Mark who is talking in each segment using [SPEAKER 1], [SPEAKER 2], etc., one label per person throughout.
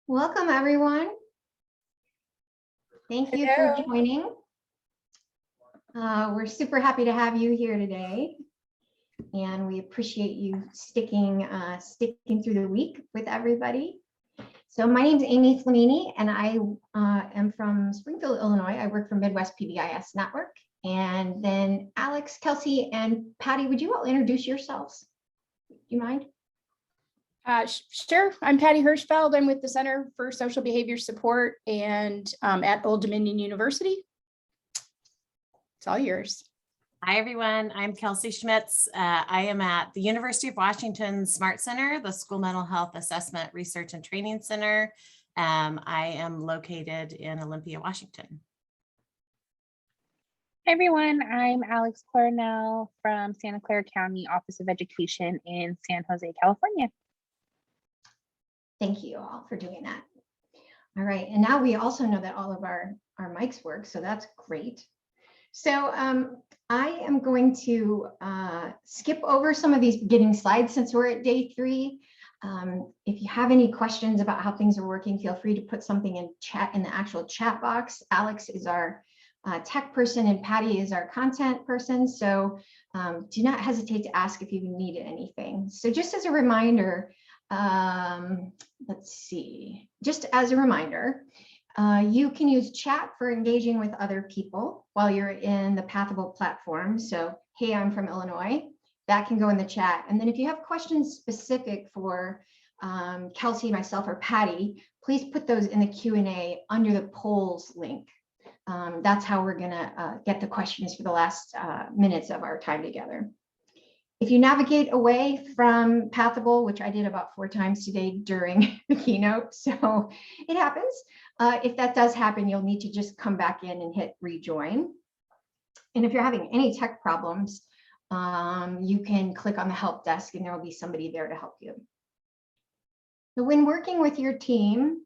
[SPEAKER 1] Welcome, everyone. Thank you for joining. We're super happy to have you here today, and we appreciate you sticking through the week with everybody. So my name is Amy Flamini, and I am from Springfield, Illinois. I work for Midwest PBIS Network. And then Alex, Kelsey, and Patty, would you all introduce yourselves? Do you mind?
[SPEAKER 2] Sure. I'm Patty Hirschfeld. I'm with the Center for Social Behavior Support and at Old Dominion University. It's all yours.
[SPEAKER 3] Hi, everyone. I'm Kelsey Schmitz. I am at the University of Washington Smart Center, the School Mental Health Assessment Research and Training Center. I am located in Olympia, Washington.
[SPEAKER 4] Hi, everyone. I'm Alex Cornell from Santa Clara County Office of Education in San Jose, California.
[SPEAKER 1] Thank you all for doing that. All right, and now we also know that all of our mics work, so that's great. So I am going to skip over some of these beginning slides since we're at day 3. If you have any questions about how things are working, feel free to put something in the actual chat box. Alex is our tech person and Patty is our content person. So do not hesitate to ask if you need anything. So just as a reminder, let's see, just as a reminder, you can use chat for engaging with other people while you're in the Pathable platform. So, hey, I'm from Illinois, that can go in the chat. And then if you have questions specific for Kelsey, myself, or Patty, please put those in the Q&A under the polls link. That's how we're gonna get the questions for the last minutes of our time together. If you navigate away from Pathable, which I did about 4 times today during the keynote, so it happens. If that does happen, you'll need to just come back in and hit rejoin. And if you're having any tech problems, you can click on the help desk and there will be somebody there to help you. So when working with your team,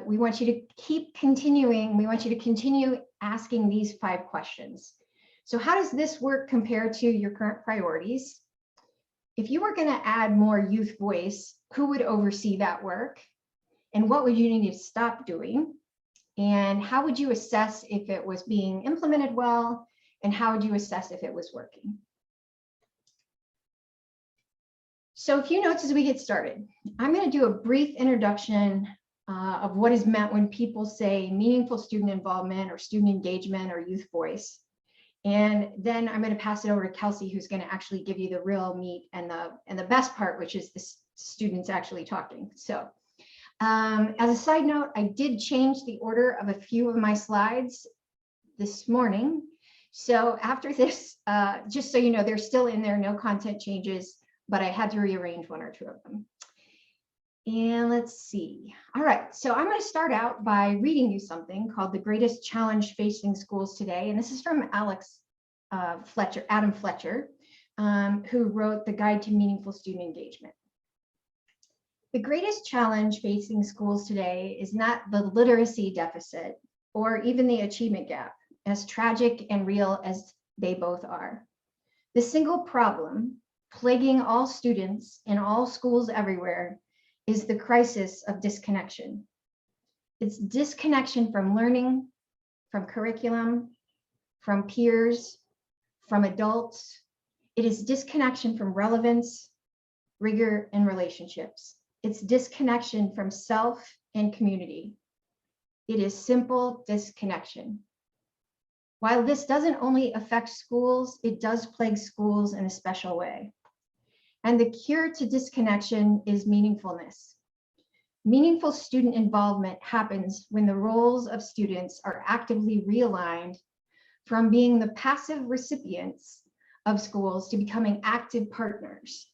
[SPEAKER 1] we want you to keep continuing. We want you to continue asking these 5 questions. So how does this work compare to your current priorities? If you were going to add more youth voice, who would oversee that work? And what would you need to stop doing? And how would you assess if it was being implemented well? And how would you assess if it was working? So a few notes as we get started. I'm going to do a brief introduction of what is meant when people say meaningful student involvement or student engagement or youth voice. And then I'm going to pass it over to Kelsey, who's going to actually give you the real meat and the best part, which is the students actually talking. So as a side note, I did change the order of a few of my slides this morning. So after this, just so you know, they're still in there, no content changes, but I had to rearrange 1 or 2 of them. And let's see. All right, so I'm going to start out by reading you something called The Greatest Challenge Facing Schools Today. And this is from Adam Fletcher, who wrote The Guide to Meaningful Student Engagement. The greatest challenge facing schools today is not the literacy deficit or even the achievement gap, as tragic and real as they both are. The single problem plaguing all students in all schools everywhere is the crisis of disconnection. It's disconnection from learning, from curriculum, from peers, from adults. It is disconnection from relevance, rigor, and relationships. It's disconnection from self and community. It is simple disconnection. While this doesn't only affect schools, it does plague schools in a special way. And the cure to disconnection is meaningfulness. Meaningful student involvement happens when the roles of students are actively realigned from being the passive recipients of schools to becoming active partners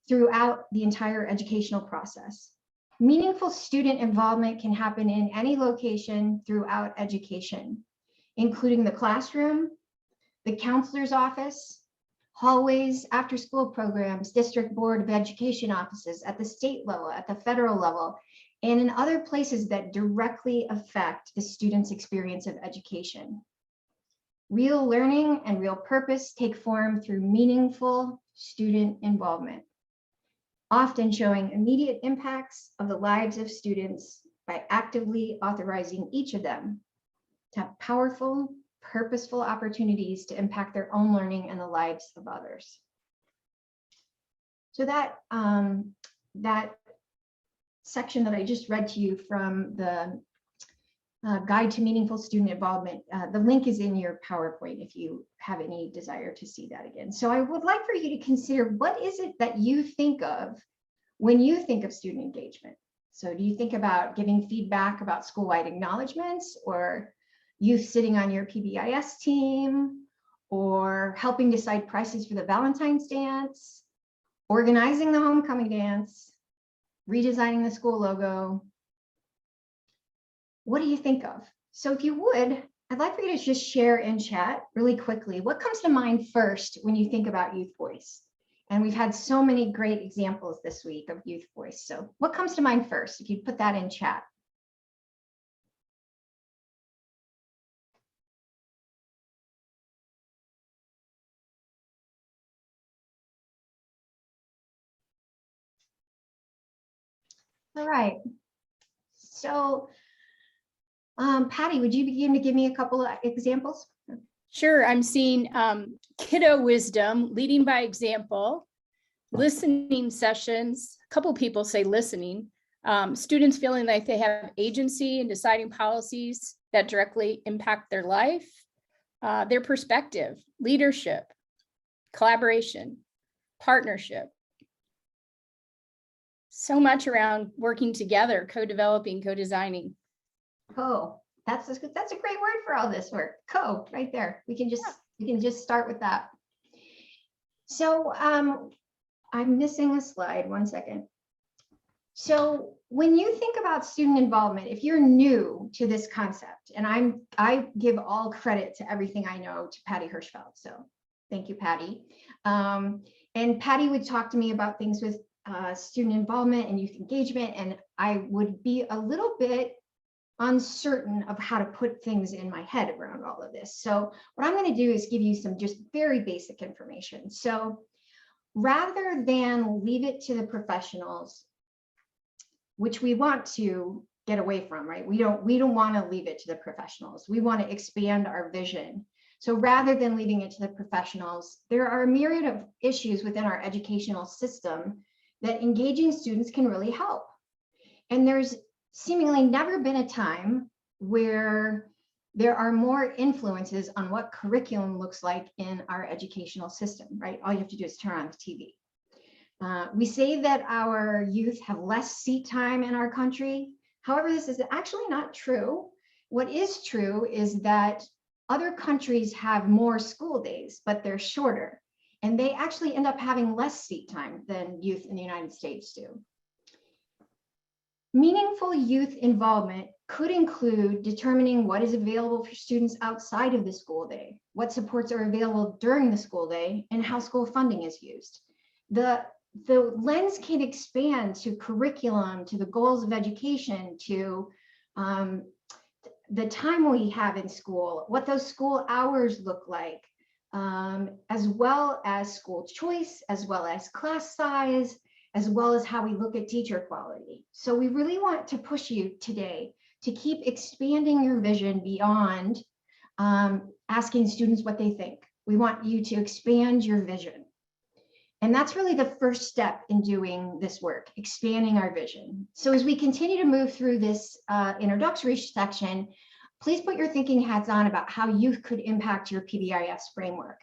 [SPEAKER 1] throughout the entire educational process. Meaningful student involvement can happen in any location throughout education, including the classroom, the counselor's office, hallways, after-school programs, district board of education offices, at the state level, at the federal level, and in other places that directly affect the student's experience of education. Real learning and real purpose take form through meaningful student involvement. often showing immediate impacts of the lives of students by actively authorizing each of them to have powerful, purposeful opportunities to impact their own learning and the lives of others. So that section that I just read to you from the Guide to Meaningful Student Involvement, the link is in your PowerPoint if you have any desire to see that again. So I would like for you to consider, what is it that you think of when you think of student engagement? So do you think about giving feedback about school-wide acknowledgements, or youth sitting on your PBIS team, or helping decide prices for the Valentine's dance, organizing the homecoming dance, redesigning the school logo? What do you think of? So if you would, I'd like for you to just share in chat really quickly, what comes to mind first when you think about youth voice? And we've had so many great examples this week of youth voice. So what comes to mind first, if you put that in chat? All right. So Patty, would you begin to give me a couple of examples?
[SPEAKER 2] Sure, I'm seeing kiddo wisdom, leading by example, listening sessions. A couple people say listening. Students feeling like they have agency in deciding policies that directly impact their life, their perspective, leadership, collaboration, partnership. So much around working together, co-developing, co-designing.
[SPEAKER 1] Co. That's a great word for all this work. Co, right there. We can just start with that. So I'm missing a slide. One second. So when you think about student involvement, if you're new to this concept, and I give all credit to everything I know to Patty Hirschfeld. So thank you, Patty. And Patty would talk to me about things with student involvement and youth engagement, and I would be a little bit uncertain of how to put things in my head around all of this. So what I'm going to do is give you some just very basic information. So rather than leave it to the professionals, which we want to get away from, right? We don't want to leave it to the professionals. We want to expand our vision. So rather than leaving it to the professionals, there are a myriad of issues within our educational system that engaging students can really help. And there's seemingly never been a time where there are more influences on what curriculum looks like in our educational system, right? All you have to do is turn on the TV. We say that our youth have less seat time in our country. However, this is actually not true. What is true is that other countries have more school days, but they're shorter. And they actually end up having less seat time than youth in the United States do. Meaningful youth involvement could include determining what is available for students outside of the school day, what supports are available during the school day, and how school funding is used. The lens can expand to curriculum, to the goals of education, to the time we have in school, what those school hours look like, as well as school choice, as well as class size, as well as how we look at teacher quality. So we really want to push you today to keep expanding your vision beyond asking students what they think. We want you to expand your vision. And that's really the first step in doing this work, expanding our vision. So as we continue to move through this introductory section, please put your thinking hats on about how youth could impact your PBIS framework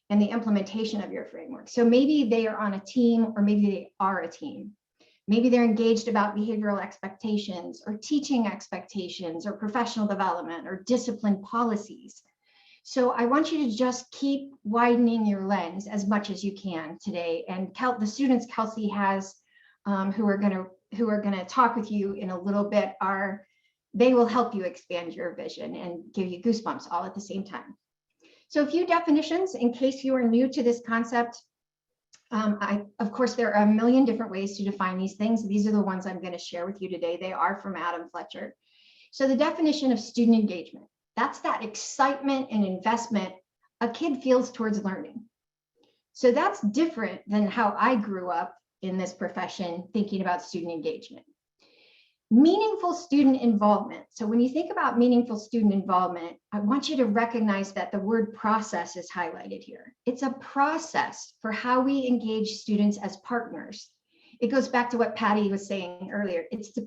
[SPEAKER 1] and the implementation of your framework. So maybe they are on a team, or maybe they are a team. Maybe they're engaged about behavioral expectations or teaching expectations or professional development or discipline policies. So I want you to just keep widening your lens as much as you can today. And the students Kelsey has who are gonna talk with you in a little bit they will help you expand your vision and give you goosebumps all at the same time. So a few definitions in case you are new to this concept. Of course, there are a million different ways to define these things. These are the ones I'm going to share with you today. They are from Adam Fletcher. So the definition of student engagement, that's that excitement and investment a kid feels towards learning. So that's different than how I grew up in this profession thinking about student engagement. Meaningful student involvement. So when you think about meaningful student involvement, I want you to recognize that the word process is highlighted here. It's a process for how we engage students as partners. It goes back to what Patty was saying earlier. It's the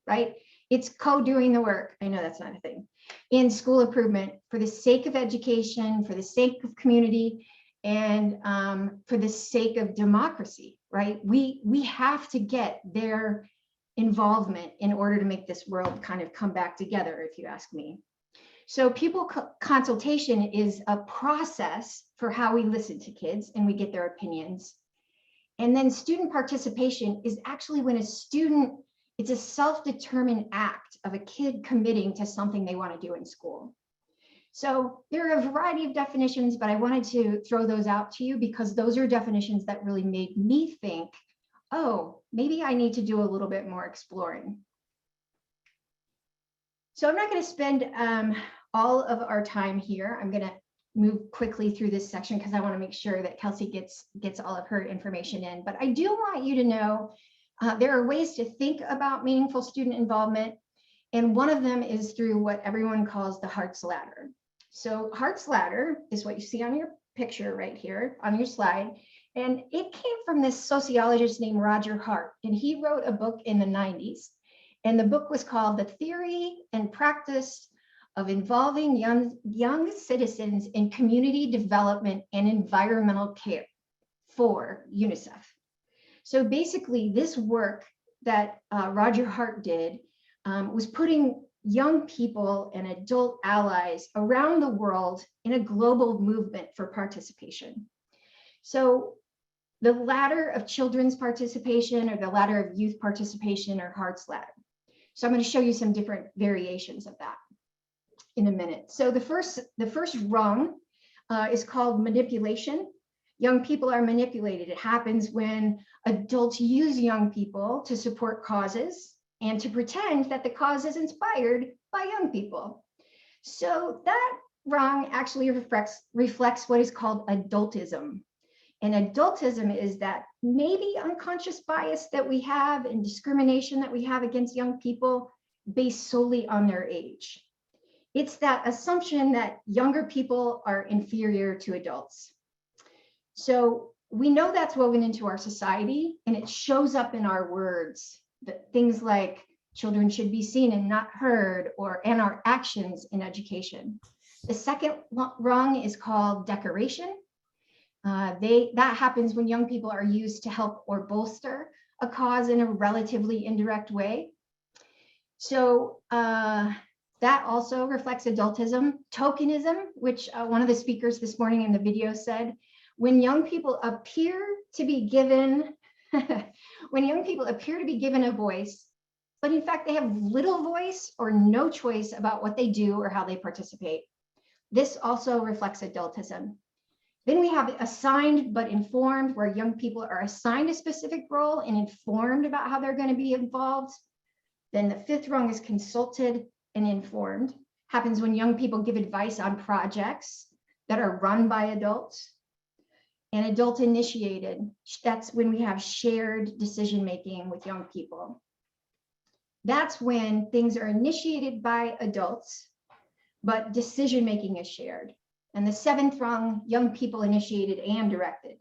[SPEAKER 1] right? It's doing the work. I know that's not a thing. In school improvement, for the sake of education, for the sake of community, and for the sake of democracy, right? We have to get their involvement in order to make this world kind of come back together, if you ask me. So pupil consultation is a process for how we listen to kids and we get their opinions. And then student participation is actually when a student, it's a self-determined act of a kid committing to something they want to do in school. So there are a variety of definitions, but I wanted to throw those out to you because those are definitions that really made me think, oh, maybe I need to do a little bit more exploring. So I'm not going to spend all of our time here. I'm going to move quickly through this section because I want to make sure that Kelsey gets all of her information in. But I do want you to know there are ways to think about meaningful student involvement. And one of them is through what everyone calls the Hart's Ladder. So Hart's Ladder is what you see on your picture right here on your slide. And it came from this sociologist named Roger Hart, and he wrote a book in the 90s. And the book was called The Theory and Practice of Involving Young Citizens in Community Development and Environmental Care for UNICEF. So basically this work that Roger Hart did was putting young people and adult allies around the world in a global movement for participation. So the ladder of children's participation or the ladder of youth participation or Hart's Ladder. So I'm going to show you some different variations of that in a minute. So the first rung is called manipulation. Young people are manipulated. It happens when adults use young people to support causes and to pretend that the cause is inspired by young people. So that rung actually reflects what is called adultism. And adultism is that maybe unconscious bias that we have and discrimination that we have against young people based solely on their age. It's that assumption that younger people are inferior to adults. So we know that's woven into our society and it shows up in our words, that things like children should be seen and not heard, and our actions in education. The second rung is called decoration. That happens when young people are used to help or bolster a cause in a relatively indirect way. So that also reflects adultism. Tokenism, which one of the speakers this morning in the video said, when young people appear to be given, a voice, but in fact they have little voice or no choice about what they do or how they participate. This also reflects adultism. Then we have assigned but informed, where young people are assigned a specific role and informed about how they're going to be involved. Then the fifth rung is consulted and informed. Happens when young people give advice on projects that are run by adults. And adult initiated, that's when we have shared decision-making with young people. That's when things are initiated by adults, but decision-making is shared. And the seventh rung, young people initiated and directed,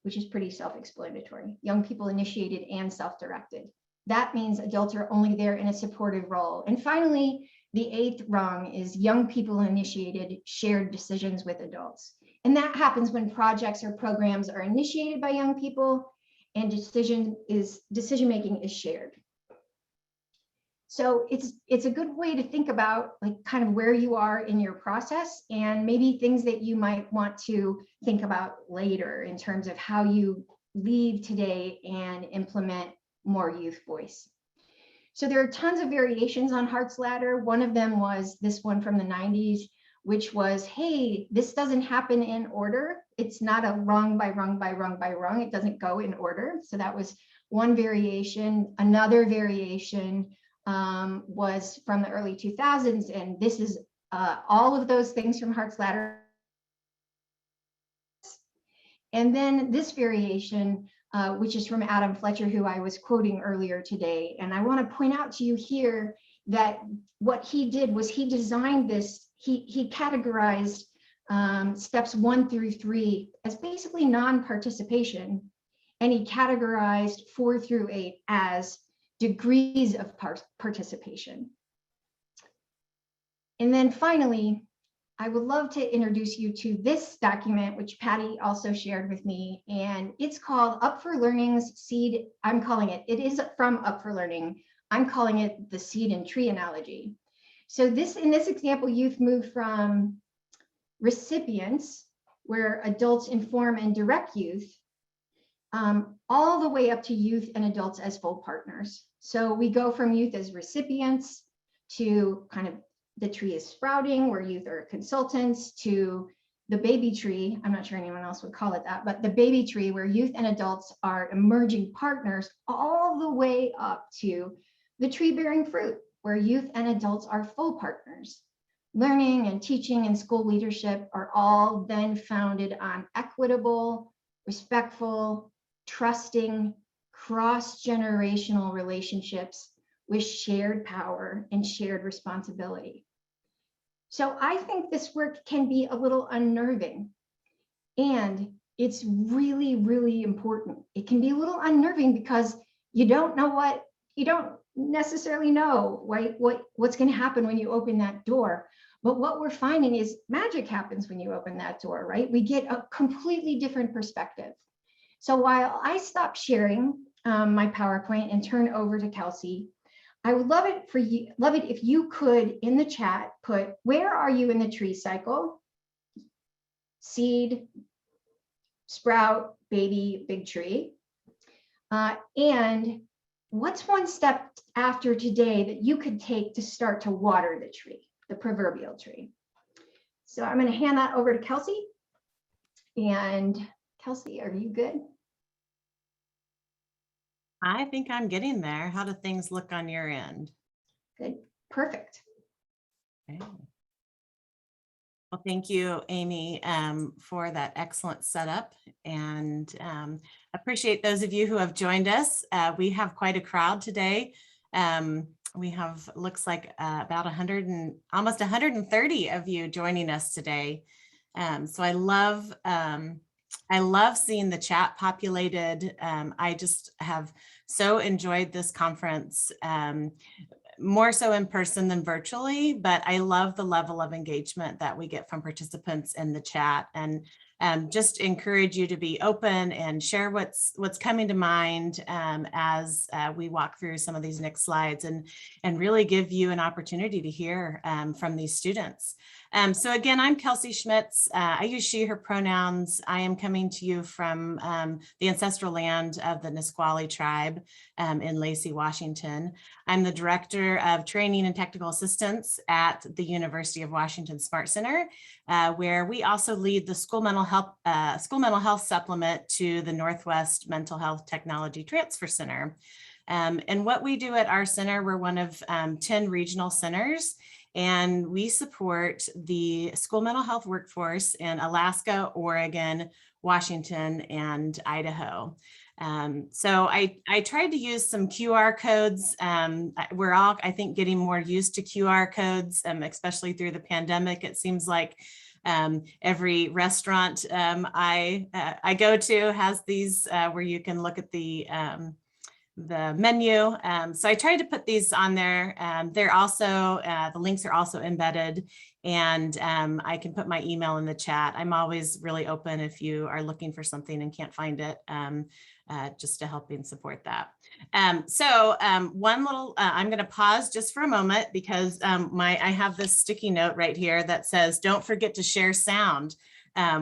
[SPEAKER 1] which is pretty self-explanatory. Young people initiated and self-directed. That means adults are only there in a supportive role. And finally, the eighth rung is young people initiated shared decisions with adults. And that happens when projects or programs are initiated by young people and decision-making is shared. So it's a good way to think about like kind of where you are in your process and maybe things that you might want to think about later in terms of how you leave today and implement more youth voice. So there are tons of variations on Hart's Ladder. One of them was this one from the 90s, which was, hey, this doesn't happen in order. It's not a rung by rung by rung by rung. It doesn't go in order. So that was one variation. Another variation was from the early 2000s, and this is all of those things from Hart's Ladder. And then this variation which is from Adam Fletcher, who I was quoting earlier today. And I want to point out to you here that what he did was he designed this, he categorized steps 1 through 3 as basically non-participation, and he categorized 4 through 8 as degrees of participation. And then finally, I would love to introduce you to this document, which Patty also shared with me, and it's called Up for Learning's Seed. I'm calling it, it is from Up for Learning. I'm calling it the seed and tree analogy. So this, in this example, youth moved from recipients, where adults inform and direct youth, all the way up to youth and adults as full partners. So we go from youth as recipients to kind of the tree is sprouting, where youth are consultants, to the baby tree. I'm not sure anyone else would call it that, but the baby tree, where youth and adults are emerging partners, all the way up to the tree bearing fruit, where youth and adults are full partners. Learning and teaching and school leadership are all then founded on equitable, respectful, trusting, cross-generational relationships with shared power and shared responsibility. So I think this work can be a little unnerving, and it's really, really important. It can be a little unnerving because you don't know what, you don't necessarily know what's going to happen when you open that door. But what we're finding is magic happens when you open that door, right? We get a completely different perspective. So while I stop sharing my PowerPoint and turn over to Kelsey, I would love it if you could, in the chat, put, where are you in the tree cycle? Seed, sprout, baby, big tree. And what's one step after today that you could take to start to water the tree, the proverbial tree? So I'm going to hand that over to Kelsey. And Kelsey, are you good?
[SPEAKER 3] I think I'm getting there. How do things look on your end?
[SPEAKER 1] Good. Perfect.
[SPEAKER 3] Okay. Well, thank you, Amy, for that excellent setup, and appreciate those of you who have joined us. We have quite a crowd today. We have, looks like about 100 and almost 130 of you joining us today. So I love seeing the chat populated. I just have so enjoyed this conference, more so in person than virtually, but I love the level of engagement that we get from participants in the chat, and just encourage you to be open and share what's coming to mind as we walk through some of these next slides, and really give you an opportunity to hear from these students. So again, I'm Kelsey Schmitz. I use she, her pronouns. I am coming to you from the ancestral land of the Nisqually tribe in Lacey, Washington. I'm the Director of Training and Technical Assistance at the University of Washington Smart Center, where we also lead the school mental health supplement to the Northwest Mental Health Technology Transfer Center. And what we do at our center, we're one of 10 regional centers, and we support the school mental health workforce in Alaska, Oregon, Washington, and Idaho. So I tried to use some QR codes. We're all, I think, getting more used to QR codes, especially through the pandemic. It seems like every restaurant I go to has these where you can look at the menu. So I tried to put these on there. They're also, the links are also embedded, and I can put my email in the chat. I'm always really open if you are looking for something and can't find it, just to help and support that. One little, I'm going to pause just for a moment because I have this sticky note right here that says, don't forget to share sound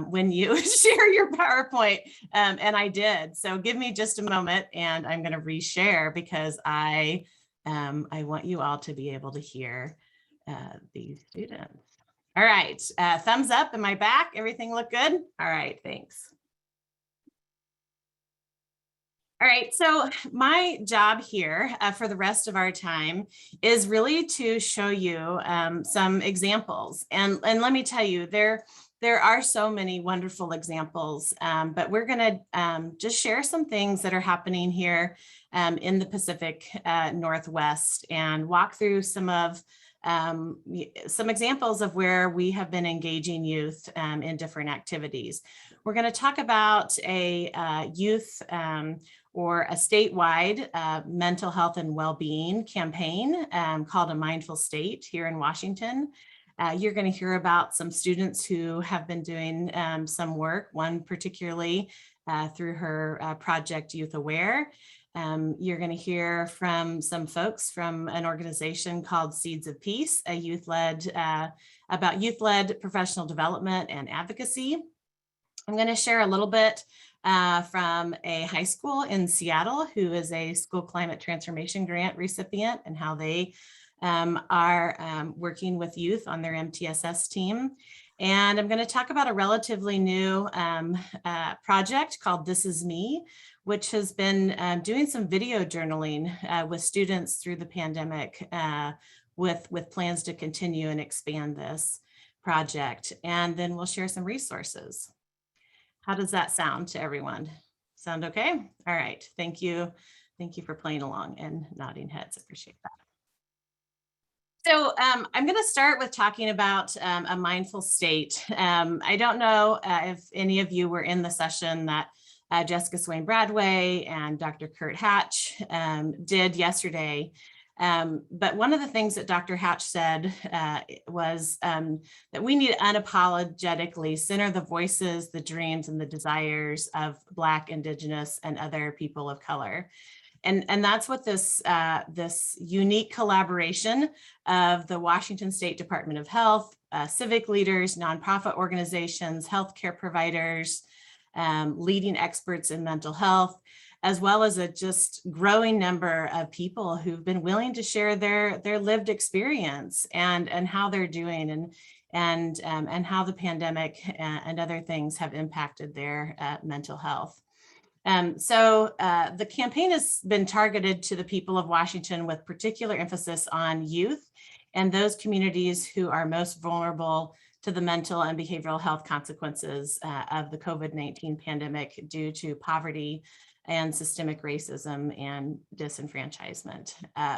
[SPEAKER 3] when you share your PowerPoint, and I did. So give me just a moment, and I'm going to reshare because I want you all to be able to hear these students. All right, thumbs up. Am I back? Everything look good? All right, thanks. All right, so my job here for the rest of our time is really to show you some examples. And let me tell you, there are so many wonderful examples, but we're going to just share some things that are happening here in the Pacific Northwest and walk through some examples of where we have been engaging youth in different activities. We're going to talk about a youth or a statewide mental health and well-being campaign called A Mindful State here in Washington. You're going to hear about some students who have been doing some work, one particularly through her project Youth Aware. You're going to hear from some folks from an organization called Seeds of Peace, a about youth-led professional development and advocacy. I'm going to share a little bit from a high school in Seattle who is a school climate transformation grant recipient and how they are working with youth on their MTSS team. And I'm going to talk about a relatively new project called This Is Me, which has been doing some video journaling with students through the pandemic with plans to continue and expand this project. And then we'll share some resources. How does that sound to everyone? Sound okay? All right. Thank you. Thank you for playing along and nodding heads. I appreciate that. So I'm going to start with talking about a mindful state. I don't know if any of you were in the session that Jessica Swain Bradway and Dr. Kurt Hatch did yesterday. But one of the things that Dr. Hatch said was that we need to unapologetically center the voices, the dreams, and the desires of Black, Indigenous, and other people of color. And that's what this unique collaboration of the Washington State Department of Health, civic leaders, nonprofit organizations, healthcare providers, leading experts in mental health, as well as a just growing number of people who've been willing to share their lived experience and how they're doing and how the pandemic and other things have impacted their mental health. So the campaign has been targeted to the people of Washington with particular emphasis on youth and those communities who are most vulnerable to the mental and behavioral health consequences of the COVID-19 pandemic due to poverty and systemic racism and disenfranchisement.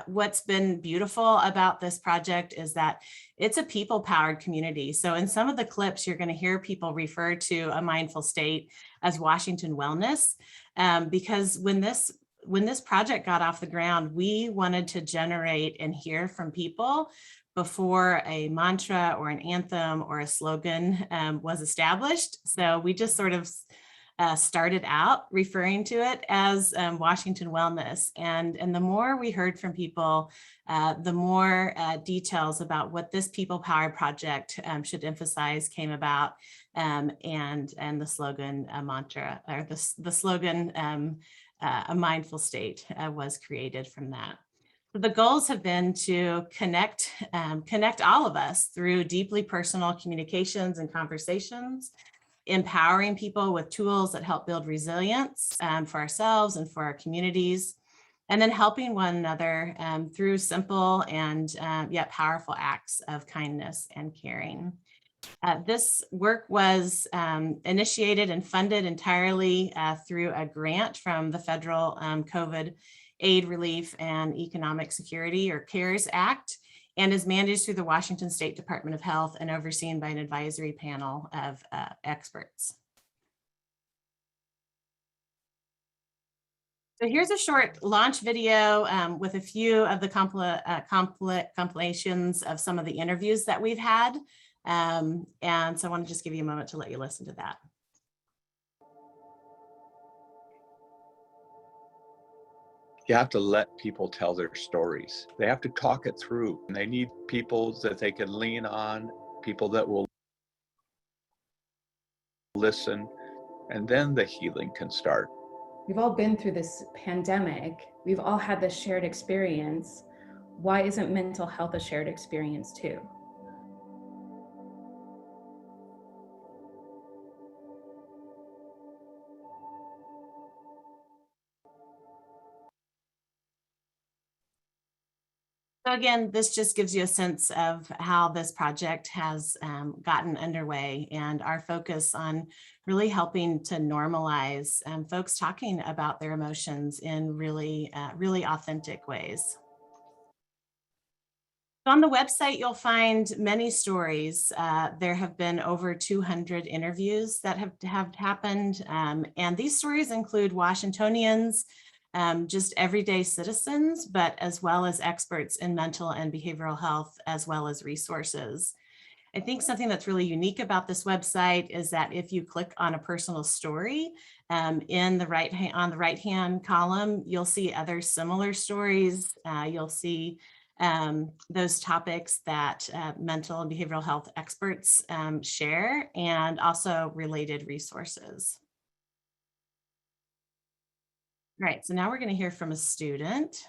[SPEAKER 3] What's been beautiful about this project is that it's a people-powered community. So in some of the clips, you're going to hear people refer to a mindful state as Washington Wellness, because when this project got off the ground, we wanted to generate and hear from people before a mantra or an anthem or a slogan was established. So we just sort of started out referring to it as Washington Wellness. And the more we heard from people, the more details about what this people-powered project should emphasize came about, and the slogan mantra, or the slogan a mindful state was created from that. The goals have been to connect all of us through deeply personal communications and conversations, empowering people with tools that help build resilience for ourselves and for our communities, and then helping one another through simple and yet powerful acts of kindness and caring. This work was initiated and funded entirely through a grant from the federal COVID Aid, Relief, and Economic Security, or CARES Act, and is managed through the Washington State Department of Health and overseen by an advisory panel of experts. So here's a short launch video with a few of the compilations of some of the interviews that we've had. And so I want to just give you a moment to let you listen to that.
[SPEAKER 5] You have to let people tell their stories. They have to talk it through. And they need people that they can lean on, people that will listen, and then the healing can start.
[SPEAKER 6] We've all been through this pandemic. We've all had this shared experience. Why isn't mental health a shared experience too?
[SPEAKER 3] So again, this just gives you a sense of how this project has gotten underway, and our focus on really helping to normalize folks talking about their emotions in really, really authentic ways. On the website, you'll find many stories. There have been over 200 interviews that have happened, and these stories include Washingtonians, just everyday citizens, but as well as experts in mental and behavioral health, as well as resources. I think something that's really unique about this website is that if you click on a personal story on the right-hand column, you'll see other similar stories. You'll see those topics that mental and behavioral health experts share, and also related resources. All right, so now we're going to hear from a student.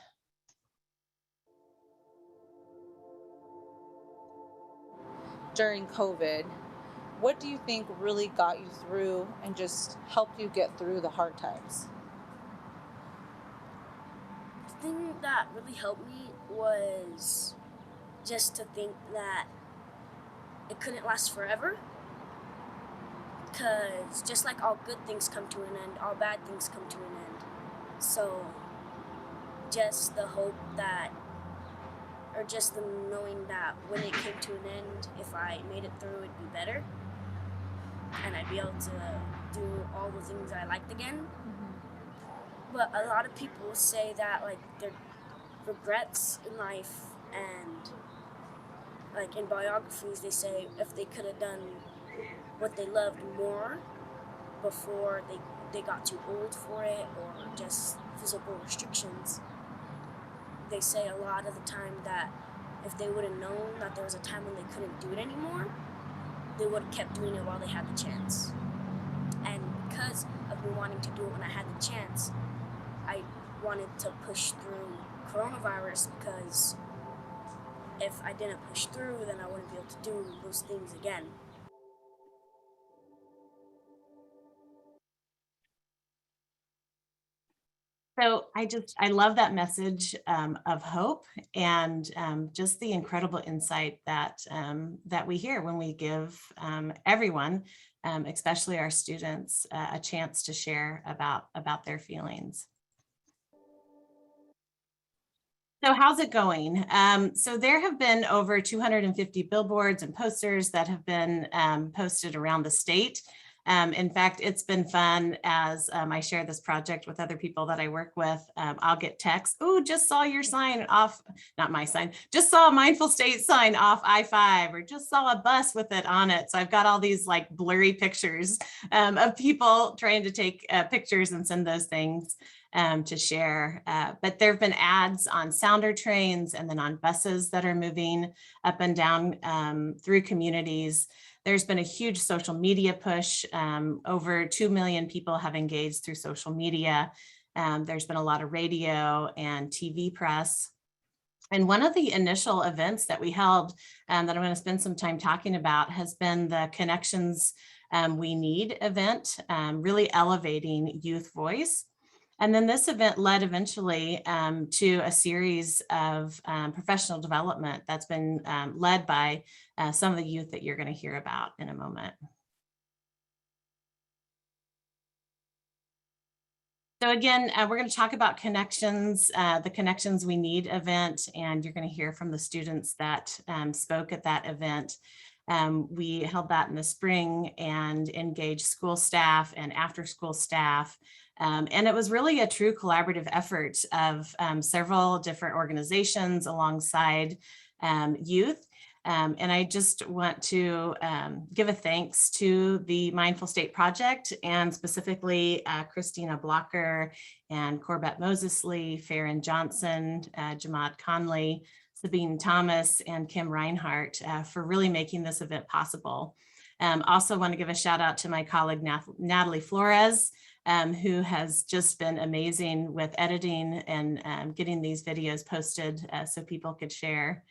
[SPEAKER 7] During COVID, what do you think really got you through and just helped you get through the hard times?
[SPEAKER 8] The thing that really helped me was just to think that it couldn't last forever, because just like all good things come to an end, all bad things come to an end. So just the hope that, or just the knowing that when it came to an end, if I made it through, it'd be better, and I'd be able to do all the things I liked again. But a lot of people say that like their regrets in life, and like in biographies they say if they could have done what they loved more before they got too old for it, or just physical restrictions, they say a lot of the time that if they would have known that there was a time when they couldn't do it anymore, they would have kept doing it while they had the chance. And because of me wanting to do it when I had the chance, I wanted to push through coronavirus, because if I didn't push through, then I wouldn't be able to do those things again.
[SPEAKER 3] So I love that message of hope, and just the incredible insight that we hear when we give everyone, especially our students, a chance to share about their feelings. So how's it going? So there have been over 250 billboards and posters that have been posted around the state. In fact, it's been fun as I share this project with other people that I work with. I'll get texts, oh, just saw your sign off, not my sign, just saw a Mindful State sign off I-5, or just saw a bus with it on it. So I've got all these like blurry pictures of people trying to take pictures and send those things to share. But there have been ads on sounder trains and then on buses that are moving up and down through communities. There's been a huge social media push. Over 2 million people have engaged through social media. There's been a lot of radio and TV press. And one of the initial events that we held that I'm going to spend some time talking about has been the Connections We Need event, really elevating youth voice. And then this event led eventually to a series of professional development that's been led by some of the youth that you're going to hear about in a moment. So again, we're going to talk about Connections, the Connections We Need event, and you're going to hear from the students that spoke at that event. We held that in the spring and engaged school staff and after school staff. And it was really a true collaborative effort of several different organizations alongside youth. And I just want to give a thanks to the Mindful State Project, and specifically Christina Blocker and Corbett Mosesley, Farron Johnson, Jamad Conley, Sabine Thomas, and Kim Reinhart for really making this event possible. Also want to give a shout out to my colleague Natalie Flores, who has just been amazing with editing and getting these videos posted so people could share.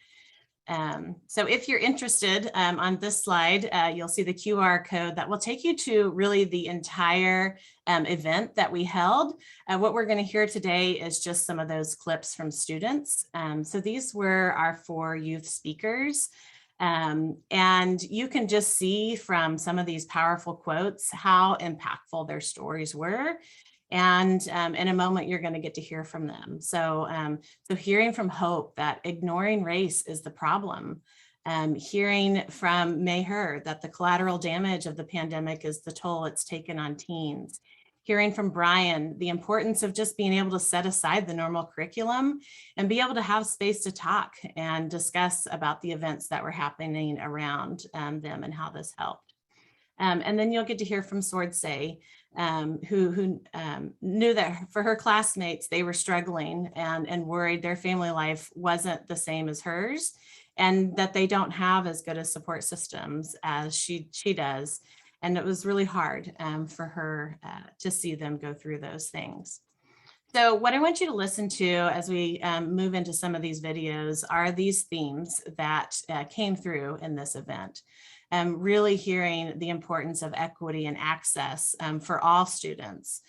[SPEAKER 3] So if you're interested, on this slide, you'll see the QR code that will take you to really the entire event that we held. What we're going to hear today is just some of those clips from students. So these were our 4 youth speakers. And you can just see from some of these powerful quotes how impactful their stories were. And in a moment, you're going to get to hear from them. So, so hearing from Hope that ignoring race is the problem. Hearing from Mayhar that the collateral damage of the pandemic is the toll it's taken on teens. Hearing from Brian the importance of just being able to set aside the normal curriculum and be able to have space to talk and discuss about the events that were happening around them and how this helped. And then you'll get to hear from Swordsay, who knew that for her classmates, they were struggling and worried their family life wasn't the same as hers, and that they don't have as good a support systems as she does. And it was really hard for her to see them go through those things. So what I want you to listen to as we move into some of these videos are these themes that came through in this event. Really hearing the importance of equity and access for all students,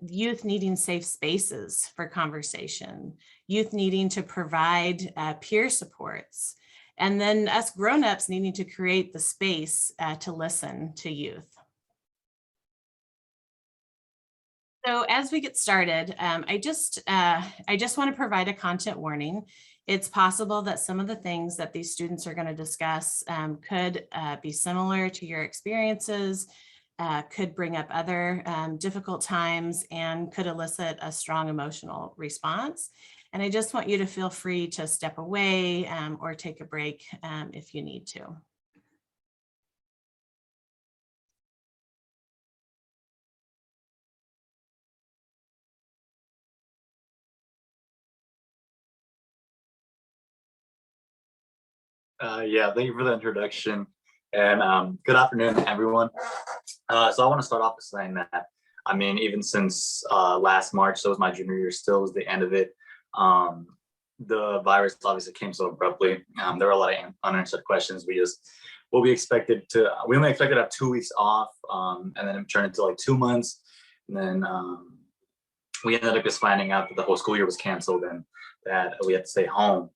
[SPEAKER 3] youth needing safe spaces for conversation, youth needing to provide peer supports, and then us grownups needing to create the space to listen to youth. So as we get started, I just want to provide a content warning. It's possible that some of the things that these students are going to discuss could be similar to your experiences, could bring up other difficult times, and could elicit a strong emotional response. And I just want you to feel free to step away or take a break if you need to.
[SPEAKER 9] Yeah, thank you for the introduction, and good afternoon, everyone. So I want to start off with saying that, I mean, even since last March, so was my junior year, still was the end of it. The virus obviously came so abruptly. There were a lot of unanswered questions. We only expected to have 2 weeks off, and then it turned into like 2 months. And then we ended up just finding out that the whole school year was canceled and that we had to stay home.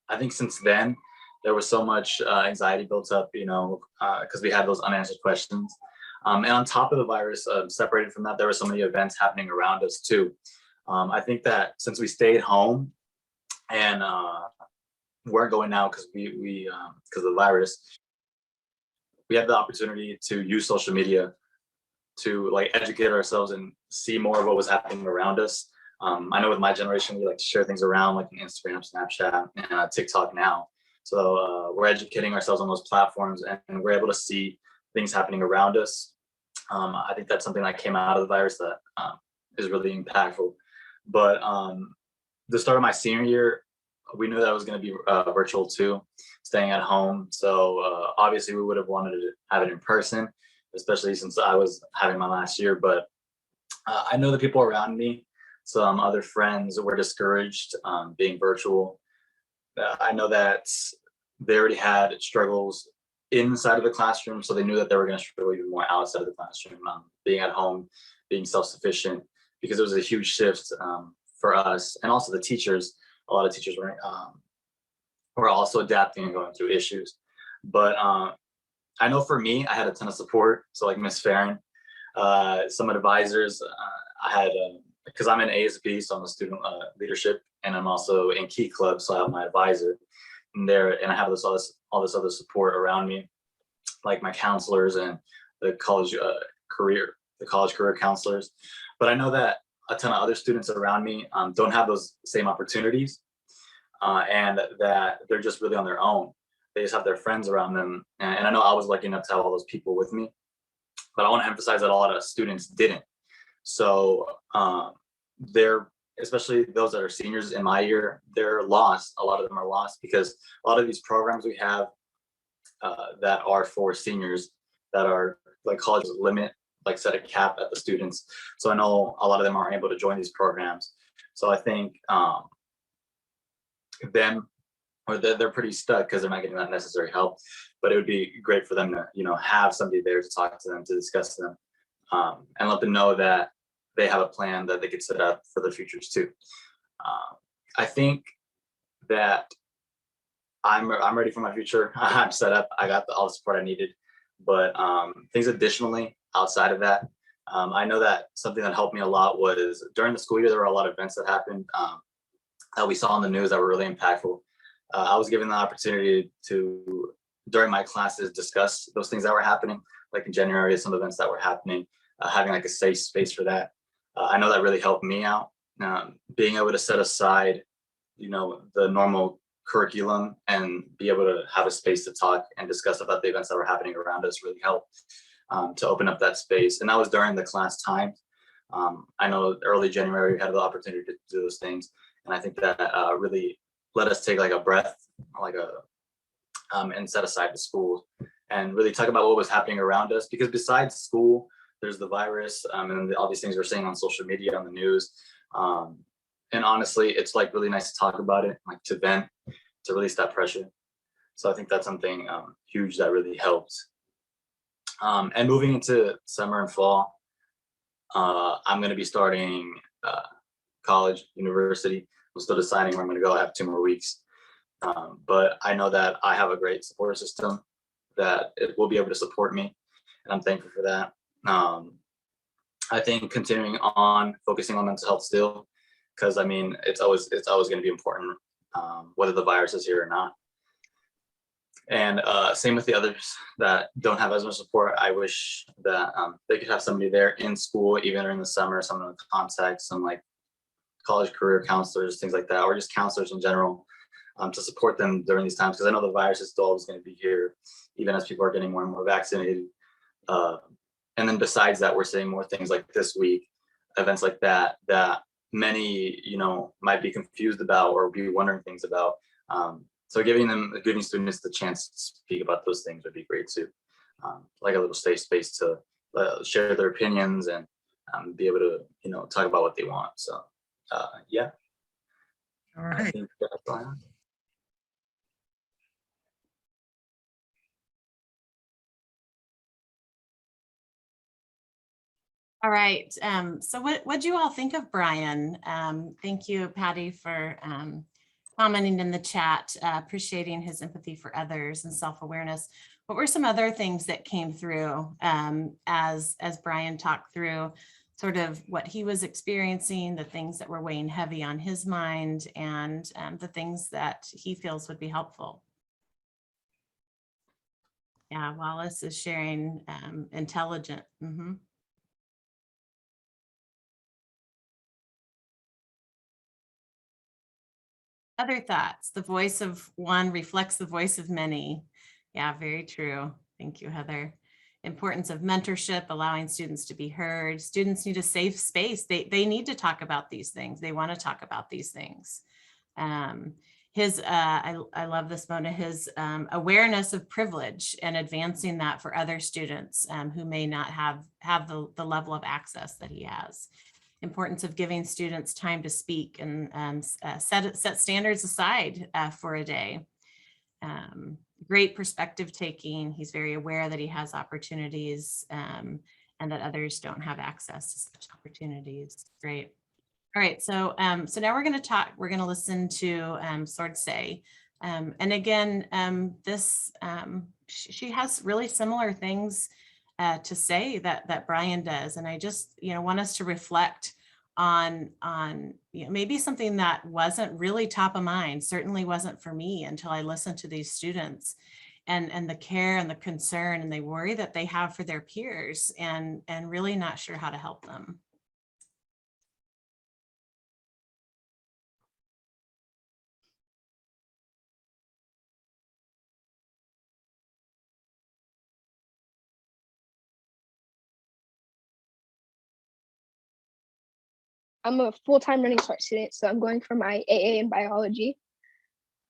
[SPEAKER 9] I think since then, there was so much anxiety built up, you know, because we had those unanswered questions. And on top of the virus, separated from that, there were so many events happening around us too. I think that since we stayed home and weren't going out because because of the virus, we had the opportunity to use social media to like educate ourselves and see more of what was happening around us. I know with my generation, we like to share things around like Instagram, Snapchat, and TikTok now. So we're educating ourselves on those platforms and we're able to see things happening around us. I think that's something that came out of the virus that is really impactful. But the start of my senior year, we knew that it was going to be virtual too, staying at home. So obviously we would have wanted to have it in person, especially since I was having my last year. But I know the people around me, some other friends were discouraged being virtual. I know that they already had struggles inside of the classroom, so they knew that they were going to struggle even more outside of the classroom, being at home, being self-sufficient, because it was a huge shift for us. And also the teachers, a lot of teachers were also adapting and going through issues. But I know for me, I had a ton of support. So like Miss Farron, some advisors, I had, because I'm in ASB, so I'm a student leadership, and I'm also in Key Club, so I have my advisor in there, and I have all this other support around me, like my counselors and the college career counselors. But I know that a ton of other students around me don't have those same opportunities, and that they're just really on their own. They just have their friends around them, and I know I was lucky enough to have all those people with me, but I want to emphasize that a lot of students didn't. So they're, especially those that are seniors in my year, they're lost. A lot of them are lost because a lot of these programs we have that are for seniors, that are like colleges limit, like set a cap at the students. So I know a lot of them aren't able to join these programs. So I think them or they're pretty stuck because they're not getting that necessary help. But it would be great for them to, have somebody there to talk to them, to discuss them, and let them know that they have a plan that they could set up for their futures too. I think that I'm ready for my future. I'm set up. I got all the support I needed. But things additionally outside of that, I know that something that helped me a lot was during the school year, there were a lot of events that happened that we saw on the news that were really impactful. I was given the opportunity to, during my classes, discuss those things that were happening, like in January, some events that were happening, having like a safe space for that. I know that really helped me out. Being able to set aside, the normal curriculum and be able to have a space to talk and discuss about the events that were happening around us really helped to open up that space. And that was during the class time. I know early January we had the opportunity to do those things. And I think that really let us take like a breath, and set aside the school and really talk about what was happening around us. Because besides school, there's the virus and all these things we're seeing on social media, on the news. And honestly, it's like really nice to talk about it, like to vent, to release that pressure. So I think that's something huge that really helps. And moving into summer and fall, I'm going to be starting college, university. I'm still deciding where I'm going to go. I have 2 more weeks. But I know that I have a great support system that it will be able to support me. And I'm thankful for that. I think continuing on focusing on mental health still, because I mean, it's always going to be important, whether the virus is here or not. And same with the others that don't have as much support. I wish that they could have somebody there in school, even during the summer, someone with contact, some like college career counselors, things like that, or just counselors in general, to support them during these times. Because I know the virus is still always going to be here, even as people are getting more and more vaccinated. And then besides that, we're seeing more things like this week, events like that, that many, might be confused about or be wondering things about. So giving students the chance to speak about those things would be great too. Like a little safe space to share their opinions and be able to, talk about what they want. So yeah.
[SPEAKER 10] All
[SPEAKER 9] I
[SPEAKER 10] right.
[SPEAKER 9] think that's all I have.
[SPEAKER 3] All right. So what'd you all think of Brian? Thank you, Patty, for commenting in the chat, appreciating his empathy for others and self-awareness. What were some other things that came through as Brian talked through sort of what he was experiencing, the things that were weighing heavy on his mind, and the things that he feels would be helpful? Yeah, Wallace is sharing intelligent. Other thoughts? The voice of one reflects the voice of many. Yeah, very true. Thank you, Heather. Importance of mentorship, allowing students to be heard. Students need a safe space. They need to talk about these things. They want to talk about these things. I love this, Mona, his awareness of privilege and advancing that for other students who may not have the level of access that he has. Importance of giving students time to speak and set standards aside for a day. Great perspective taking. He's very aware that he has opportunities and that others don't have access to such opportunities. Great. All right, so now we're going to listen to Sordsay. And again, she has really similar things to say that Brian does. And I just, want us to reflect on maybe something that wasn't really top of mind, certainly wasn't for me until I listened to these students and the care and the concern and the worry that they have for their peers and really not sure how to help them.
[SPEAKER 11] I'm a full-time running start student, so I'm going for my AA in biology.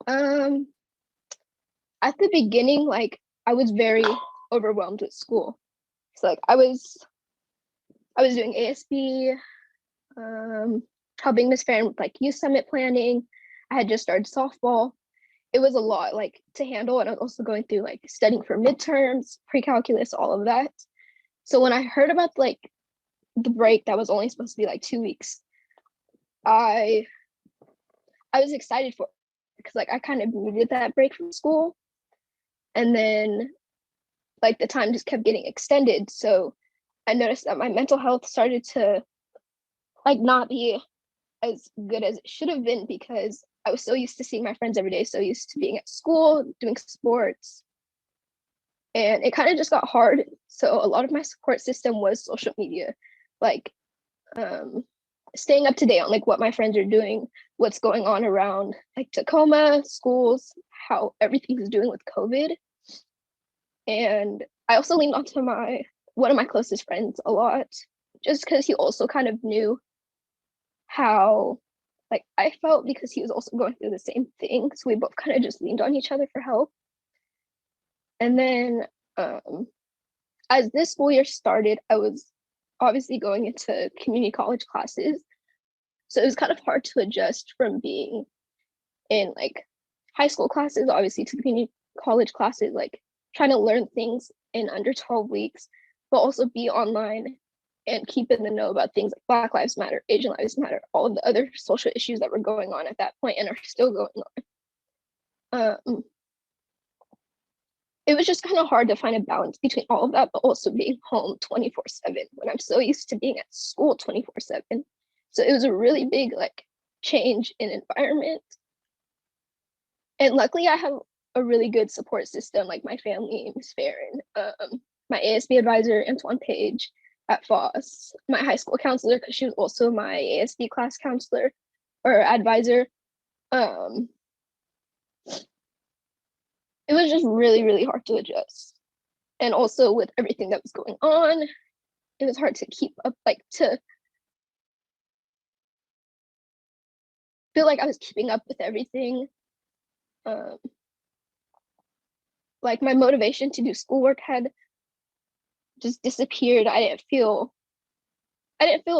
[SPEAKER 11] At the beginning, I was very overwhelmed with school. So I was doing ASB, helping Miss Farron with youth summit planning. I had just started softball, it was a lot like to handle, and I was also going through like studying for midterms, pre-calculus, all of that. So when I heard about like the break that was only supposed to be like 2 weeks, I was excited for it because like I kind of needed that break from school. And then like the time just kept getting extended. So I noticed that my mental health started to like not be as good as it should have been because I was so used to seeing my friends every day, so used to being at school, doing sports. And it kind of just got hard. So a lot of my support system was social media, like staying up to date on like what my friends are doing, what's going on around like Tacoma, schools, how everything's doing with COVID. And I also leaned onto one of my closest friends a lot, just because he also kind of knew how like I felt because he was also going through the same thing. So we both kind of just leaned on each other for help. And then as this school year started, I was obviously going into community college classes. So it was kind of hard to adjust from being in like high school classes, obviously, to community college classes, like trying to learn things in under 12 weeks, but also be online and keep in the know about things like Black Lives Matter, Asian Lives Matter, all of the other social issues that were going on at that point and are still going on. It was just kind of hard to find a balance between all of that, but also being home 24/7 when I'm so used to being at school 24/7. So it was a really big like change in environment. And luckily I have a really good support system, like my family, Miss Farron, my ASB advisor, Antoine Page at Foss, my high school counselor, because she was also my ASB class counselor or advisor. It was just really, really hard to adjust. And also with everything that was going on, it was hard to keep up, like to feel like I was keeping up with everything. Like my motivation to do schoolwork had just disappeared. I didn't feel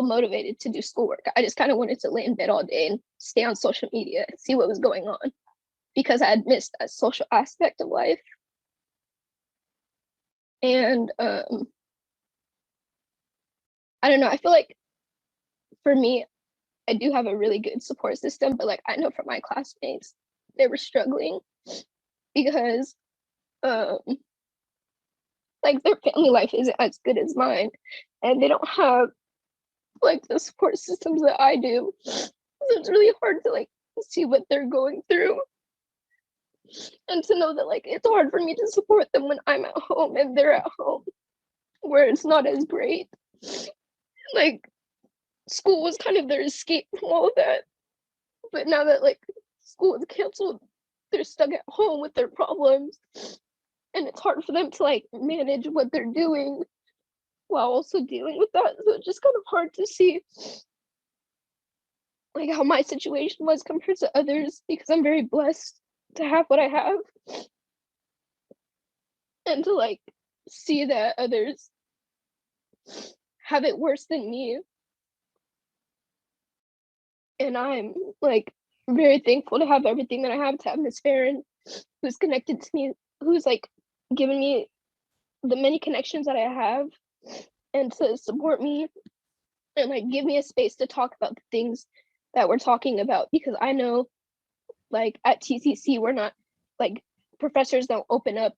[SPEAKER 11] motivated to do schoolwork. I just kind of wanted to lay in bed all day and stay on social media and see what was going on because I had missed that social aspect of life. And I don't know, I feel like for me, I do have a really good support system, but like I know for my classmates, they were struggling because like their family life isn't as good as mine and they don't have like the support systems that I do. So it's really hard to like see what they're going through and to know that like it's hard for me to support them when I'm at home and they're at home where it's not as great. Like school was kind of their escape from all of that, but now that like school is canceled, they're stuck at home with their problems and it's hard for them to like manage what they're doing while also dealing with that. So it's just kind of hard to see like how my situation was compared to others because I'm very blessed to have what I have and to like see that others have it worse than me. And I'm like very thankful to have everything that I have, to have Miss Farron who's connected to me, who's like given me the many connections that I have and to support me and like give me a space to talk about the things that we're talking about, because I know like at TCC we're not like professors don't open up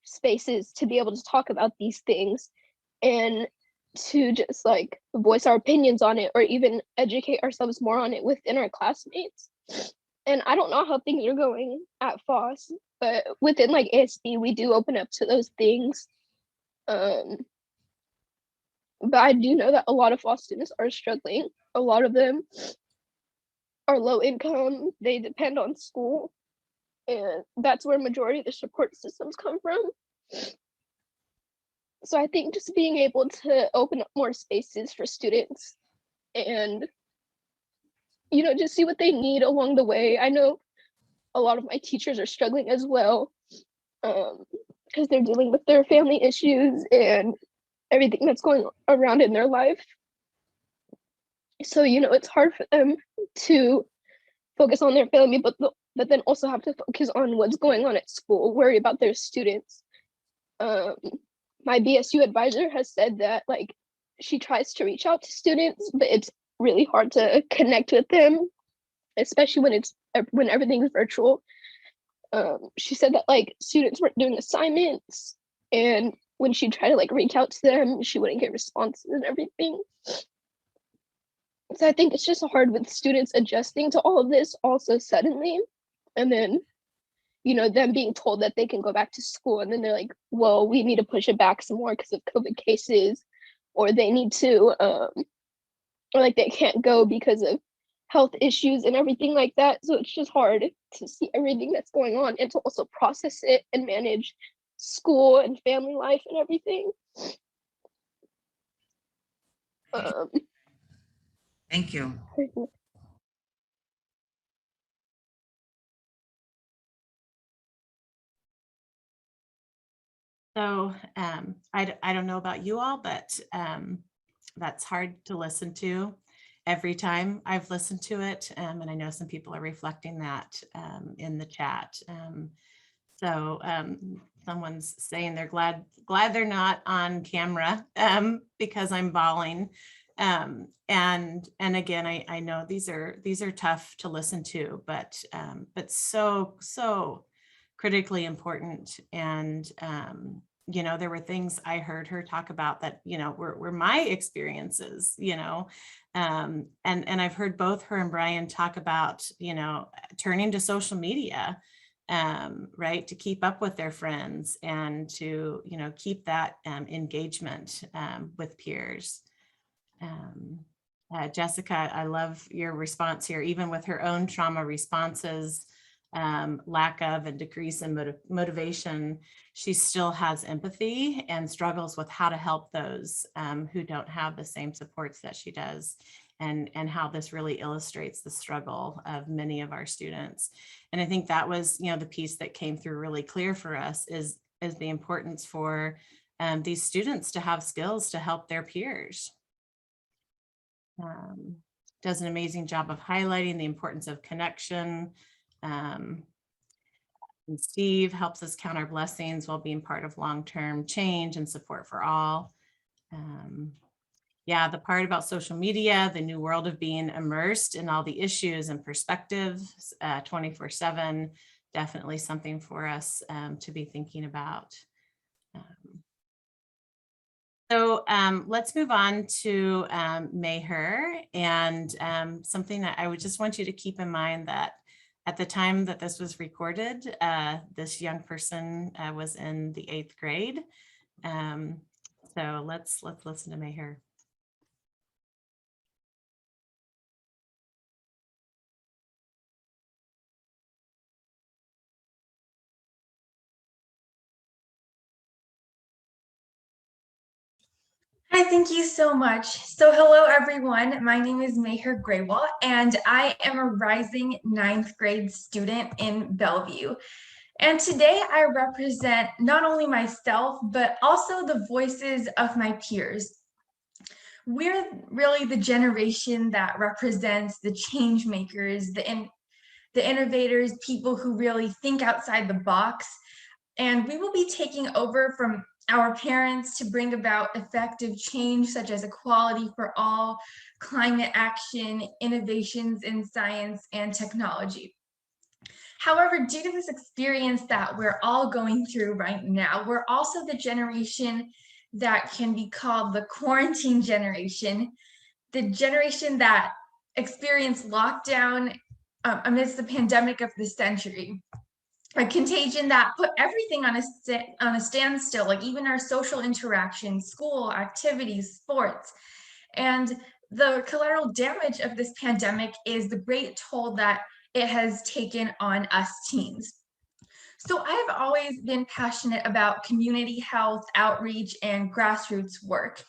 [SPEAKER 11] spaces to be able to talk about these things and to just like voice our opinions on it or even educate ourselves more on it within our classmates. And I don't know how things are going at Foss, but within like ASB we do open up to those things. But I do know that a lot of Foss students are struggling. A lot of them are low income, they depend on school, and that's where majority of the support systems come from. So I think just being able to open up more spaces for students and, you know, just see what they need along the way. I know a lot of my teachers are struggling as well because they're dealing with their family issues and everything that's going around in their life. So, you know, it's hard for them to focus on their family, but but then also have to focus on what's going on at school, worry about their students. My BSU advisor has said that like she tries to reach out to students, but it's really hard to connect with them, especially when everything's virtual. She said that like students weren't doing assignments, and when she tried to like reach out to them, she wouldn't get responses and everything. So I think it's just hard with students adjusting to all of this all so suddenly, and then them being told that they can go back to school, and then they're like, well, we need to push it back some more because of COVID cases, or they need to or like they can't go because of health issues and everything like that. So it's just hard to see everything that's going on and to also process it and manage school and family life and everything.
[SPEAKER 10] Thank you.
[SPEAKER 3] So I don't know about you all, but that's hard to listen to every time I've listened to it. And I know some people are reflecting that in the chat. Someone's saying they're glad they're not on camera because I'm bawling. And again, I know these are tough to listen to, but so critically important. And there were things I heard her talk about that were my experiences, and I've heard both her and Brian talk about turning to social media, right, to keep up with their friends and to keep that engagement with peers. Jessica, I love your response here. Even with her own trauma responses, lack of and decrease in motivation, she still has empathy and struggles with how to help those who don't have the same supports that she does, and how this really illustrates the struggle of many of our students. And I think that was the piece that came through really clear for us is the importance for these students to have skills to help their peers. Does an amazing job of highlighting the importance of connection. And Steve helps us count our blessings while being part of long-term change and support for all. Yeah, the part about social media, the new world of being immersed in all the issues and perspectives 24/7, definitely something for us to be thinking about. So let's move on to Mayhar, and something that I would just want you to keep in mind that at the time that this was recorded, this young person was in the 8th grade. So let's listen to Mayhar.
[SPEAKER 12] Hi, thank you so much. So hello, everyone. My name is Mayhar Graywall, and I am a rising 9th grade student in Bellevue. And today I represent not only myself, but also the voices of my peers. We're really the generation that represents the change makers, the innovators, people who really think outside the box. And we will be taking over from our parents to bring about effective change such as equality for all, climate action, innovations in science and technology. However, due to this experience that we're all going through right now, we're also the generation that can be called the quarantine generation, the generation that experienced lockdown amidst the pandemic of the century. A contagion that put everything on a standstill, like even our social interactions, school activities, sports. And the collateral damage of this pandemic is the great toll that it has taken on us teens. So I've always been passionate about community health, outreach, and grassroots work.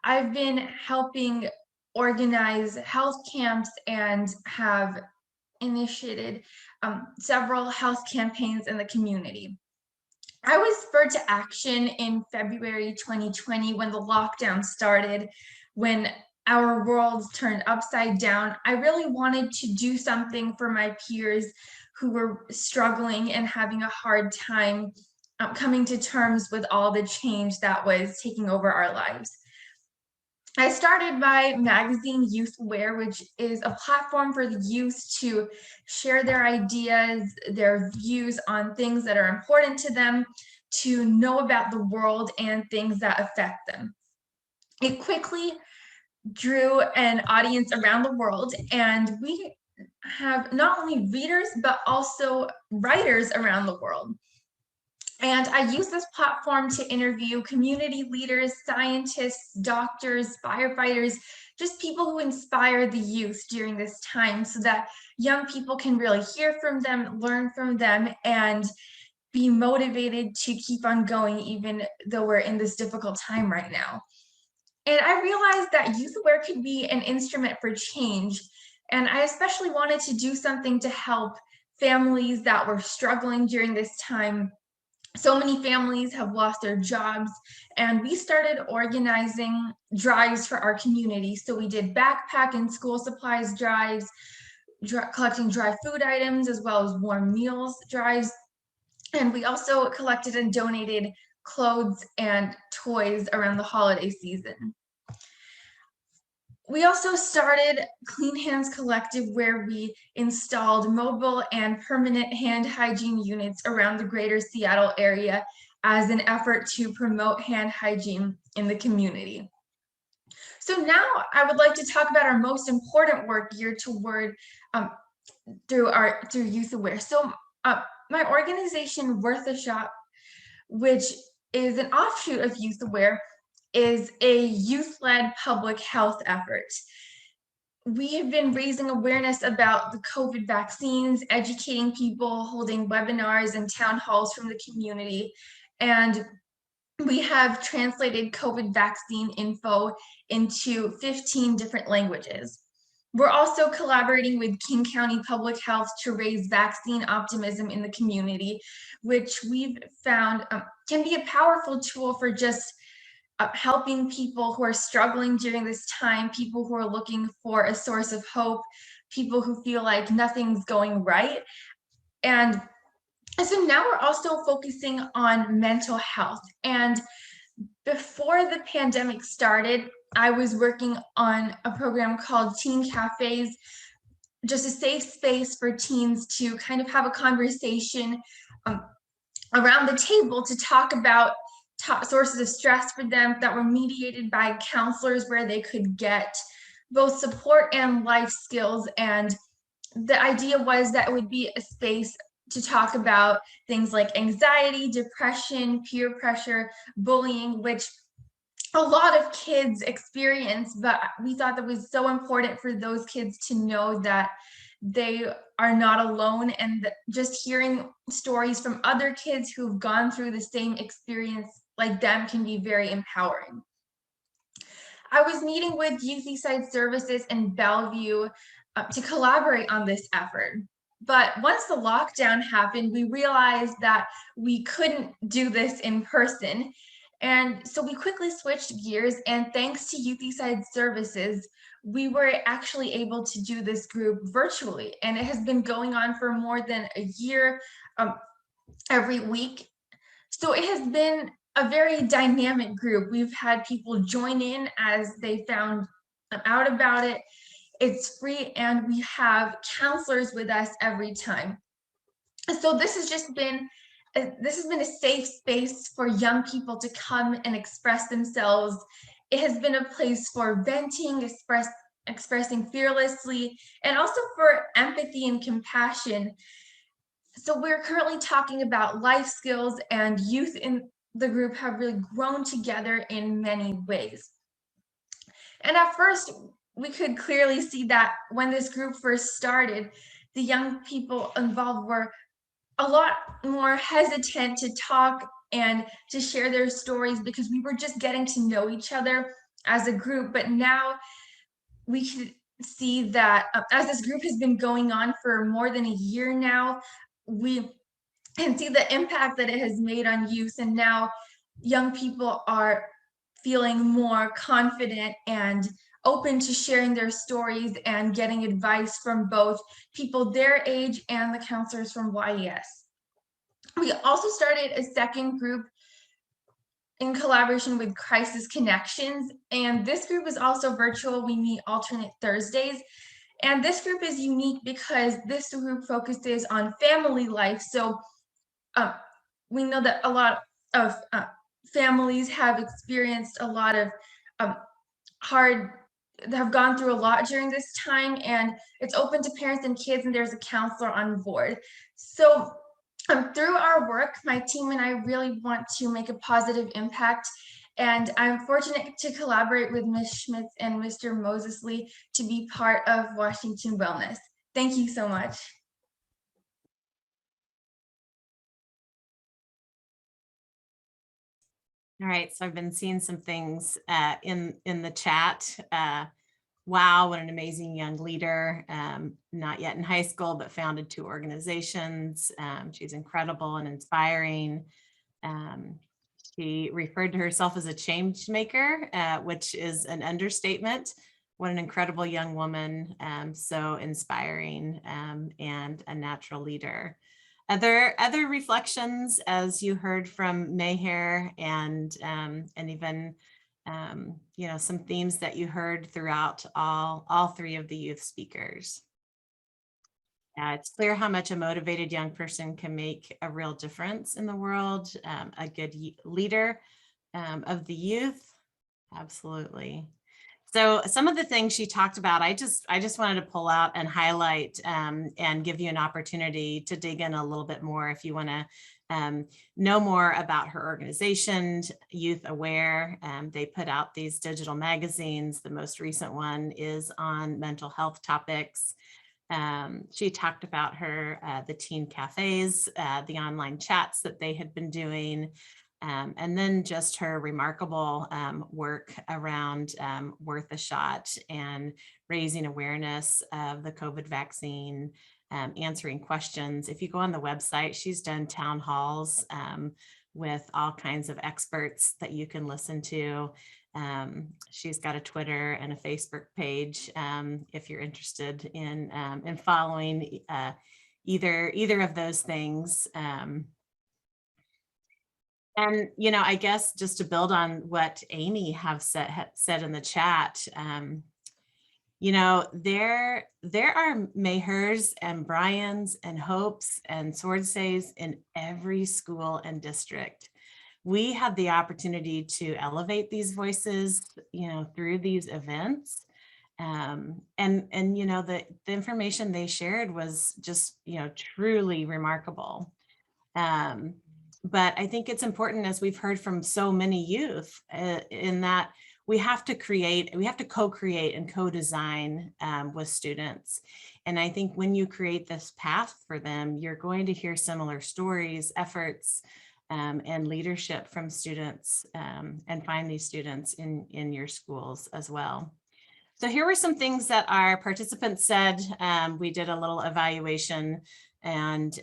[SPEAKER 12] I've been helping organize health camps and have initiated several health campaigns in the community. I was spurred to action in February 2020 when the lockdown started, when our world turned upside down. I really wanted to do something for my peers who were struggling and having a hard time coming to terms with all the change that was taking over our lives. I started my magazine Youth Aware, which is a platform for the youth to share their ideas, their views on things that are important to them, to know about the world and things that affect them. It quickly drew an audience around the world, and we have not only readers, but also writers around the world. And I use this platform to interview community leaders, scientists, doctors, firefighters, just people who inspire the youth during this time so that young people can really hear from them, learn from them, and be motivated to keep on going even though we're in this difficult time right now. And I realized that Youth Aware could be an instrument for change. And I especially wanted to do something to help families that were struggling during this time. So many families have lost their jobs, and we started organizing drives for our community. So we did backpack and school supplies drives, collecting dry food items, as well as warm meals drives. And we also collected and donated clothes and toys around the holiday season. We also started Clean Hands Collective, where we installed mobile and permanent hand hygiene units around the greater Seattle area as an effort to promote hand hygiene in the community. So now I would like to talk about our most important work geared toward through Youth Aware. So my organization, Worth a Shot, which is an offshoot of Youth Aware, is a youth-led public health effort. We have been raising awareness about the COVID vaccines, educating people, holding webinars and town halls from the community, and we have translated COVID vaccine info into 15 different languages. We're also collaborating with King County Public Health to raise vaccine optimism in the community, which we've found can be a powerful tool for just helping people who are struggling during this time, people who are looking for a source of hope, people who feel like nothing's going right. And so now we're also focusing on mental health. And before the pandemic started, I was working on a program called Teen Cafes, just a safe space for teens to kind of have a conversation around the table to talk about top sources of stress for them that were mediated by counselors, where they could get both support and life skills. And the idea was that it would be a space to talk about things like anxiety, depression, peer pressure, bullying, which a lot of kids experience, but we thought that was so important for those kids to know that they are not alone, and just hearing stories from other kids who've gone through the same experience like them can be very empowering. I was meeting with Youth Eastside Services in Bellevue to collaborate on this effort. But once the lockdown happened, we realized that we couldn't do this in person. And so we quickly switched gears, and thanks to Youth Eastside Services, we were actually able to do this group virtually. And it has been going on for more than a year, every week. So it has been a very dynamic group. We've had people join in as they found out about it. It's free, and we have counselors with us every time. So this has been a safe space for young people to come and express themselves. It has been a place for venting, expressing fearlessly, and also for empathy and compassion. So we're currently talking about life skills, and youth in the group have really grown together in many ways. And at first, we could clearly see that when this group first started, the young people involved were a lot more hesitant to talk and to share their stories because we were just getting to know each other as a group. But now we can see that as this group has been going on for more than a year now, we can see the impact that it has made on youth. And now young people are feeling more confident and open to sharing their stories and getting advice from both people their age and the counselors from YES. We also started a second group in collaboration with Crisis Connections, and this group is also virtual. We meet alternate Thursdays, and this group is unique because this group focuses on family life. So we know that a lot of families have experienced a lot of have gone through a lot during this time, and it's open to parents and kids, and there's a counselor on board. So through our work, my team and I really want to make a positive impact, and I'm fortunate to collaborate with Ms. Schmitz and Mr. Mosesley to be part of Washington Wellness. Thank you so much.
[SPEAKER 3] All right, so I've been seeing some things in the chat. Wow, what an amazing young leader, not yet in high school, but founded 2 organizations. She's incredible and inspiring. She referred to herself as a change maker, which is an understatement. What an incredible young woman, so inspiring, and a natural leader. Other reflections, as you heard from Mayhar, and even some themes that you heard throughout all 3 of the youth speakers. It's clear how much a motivated young person can make a real difference in the world. A good leader of the youth, absolutely. So some of the things she talked about, I just wanted to pull out and highlight and give you an opportunity to dig in a little bit more if you want to know more about her organization, Youth Aware. They put out these digital magazines. The most recent one is on mental health topics. She talked about the teen cafes, the online chats that they had been doing. And then just her remarkable work around Worth a Shot and raising awareness of the COVID vaccine, answering questions. If you go on the website, she's done town halls with all kinds of experts that you can listen to. She's got a Twitter and a Facebook page if you're interested in following either of those things. And, I guess just to build on what Amy have said in the chat, there are Mayhars and Bryans and Hopes and Swordsays in every school and district. We have the opportunity to elevate these voices, through these events. And the information they shared was just, truly remarkable. But I think it's important, as we've heard from so many youth, in that we have to co-create and co-design with students. And I think when you create this path for them, you're going to hear similar stories, efforts, and leadership from students, and find these students in your schools as well. So here were some things that our participants said. We did a little evaluation, and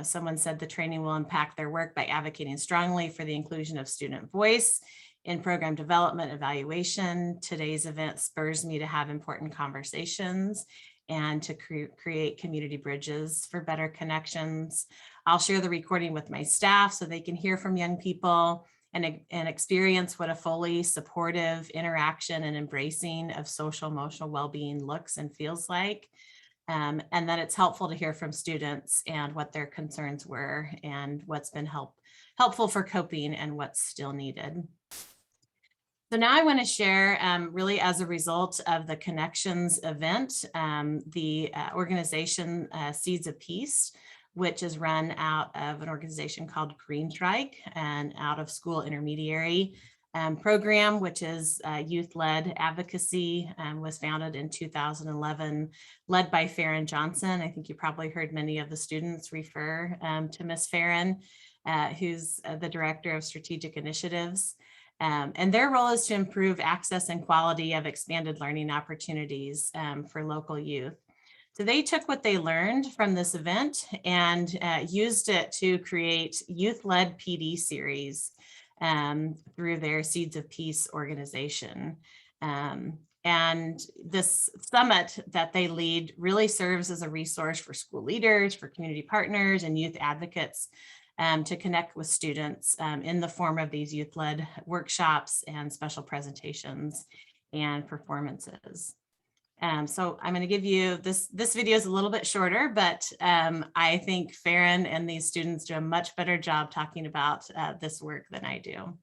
[SPEAKER 3] someone said the training will impact their work by advocating strongly for the inclusion of student voice in program development evaluation. Today's event spurs me to have important conversations and to create community bridges for better connections. I'll share the recording with my staff so they can hear from young people and experience what a fully supportive interaction and embracing of social emotional well-being looks and feels like. And then it's helpful to hear from students and what their concerns were and what's been helpful for coping and what's still needed. So now I want to share, really as a result of the Connections event, the organization Seeds of Peace, which is run out of an organization called Green Trike, and out of school intermediary program, which is youth-led advocacy, was founded in 2011, led by Farron Johnson. I think you probably heard many of the students refer to Ms. Farron, who's the Director of Strategic Initiatives. And their role is to improve access and quality of expanded learning opportunities for local youth. So they took what they learned from this event and used it to create youth-led PD series through their Seeds of Peace organization. And this summit that they lead really serves as a resource for school leaders, for community partners, and youth advocates to connect with students in the form of these youth-led workshops and special presentations and performances. So I'm going to give you this video is a little bit shorter, but I think Farron and these students do a much better job talking about this work than I do.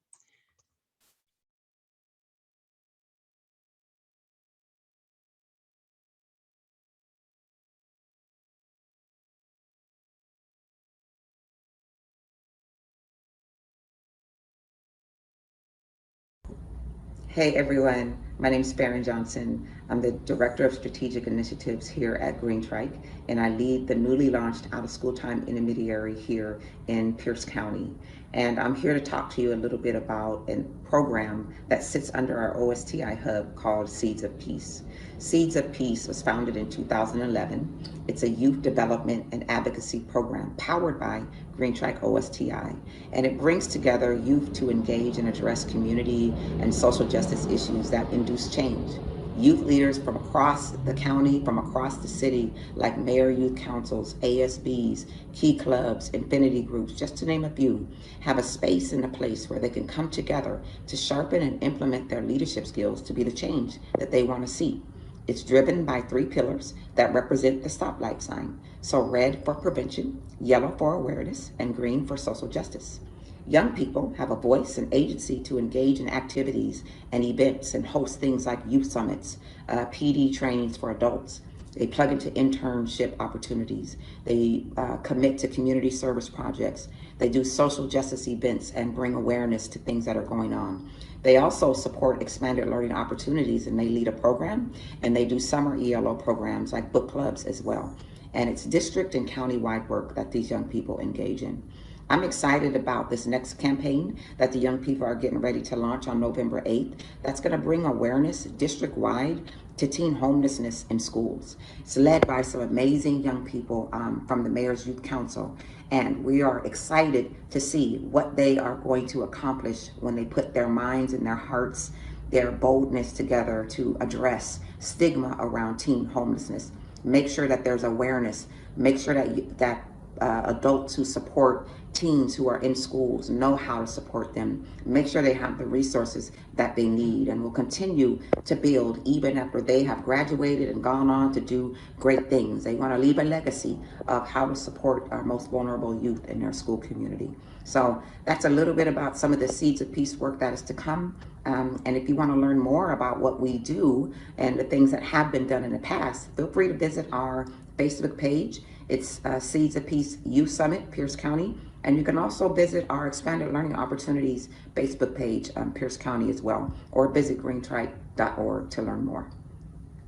[SPEAKER 10] Hey everyone, my name is Farron Johnson. I'm the Director of Strategic Initiatives here at Green Trike, and I lead the newly launched Out of School Time Intermediary here in Pierce County. And I'm here to talk to you a little bit about a program that sits under our OSTI hub called Seeds of Peace. Seeds of Peace was founded in 2011. It's a youth development and advocacy program powered by Green Trike OSTI, and it brings together youth to engage and address community and social justice issues that induce change. Youth leaders from across the county, from across the city, like mayor youth councils, ASBs, key clubs, infinity groups, just to name a few, have a space and a place where they can come together to sharpen and implement their leadership skills to be the change that they want to see. It's driven by 3 pillars that represent the stoplight sign. So red for prevention, yellow for awareness, and green for social justice. Young people have a voice and agency to engage in activities and events and host things like youth summits, PD trainings for adults. They plug into internship opportunities. They commit to community service projects. They do social justice events and bring awareness to things that are going on. They also support expanded learning opportunities, and they lead a program, and they do summer ELO programs like book clubs as well. And it's district and county-wide work that these young people engage in. I'm excited about this next campaign that the young people are getting ready to launch on November 8th. That's going to bring awareness district-wide to teen homelessness in schools. It's led by some amazing young people from the Mayor's Youth Council, and we are excited to see what they are going to accomplish when they put their minds and their hearts, their boldness together to address stigma around teen homelessness. Make sure that there's awareness. Make sure that adults who support teens who are in schools know how to support them. Make sure they have the resources that they need, and will continue to build even after they have graduated and gone on to do great things. They want to leave a legacy of how to support our most vulnerable youth in their school community. So that's a little bit about some of the Seeds of Peace work that is to come. And if you want to learn more about what we do and the things that have been done in the past, feel free to visit our Facebook page. It's Seeds of Peace Youth Summit, Pierce County. And you can also visit our Expanded Learning Opportunities Facebook page, Pierce County as well, or visit greentrike.org to learn more.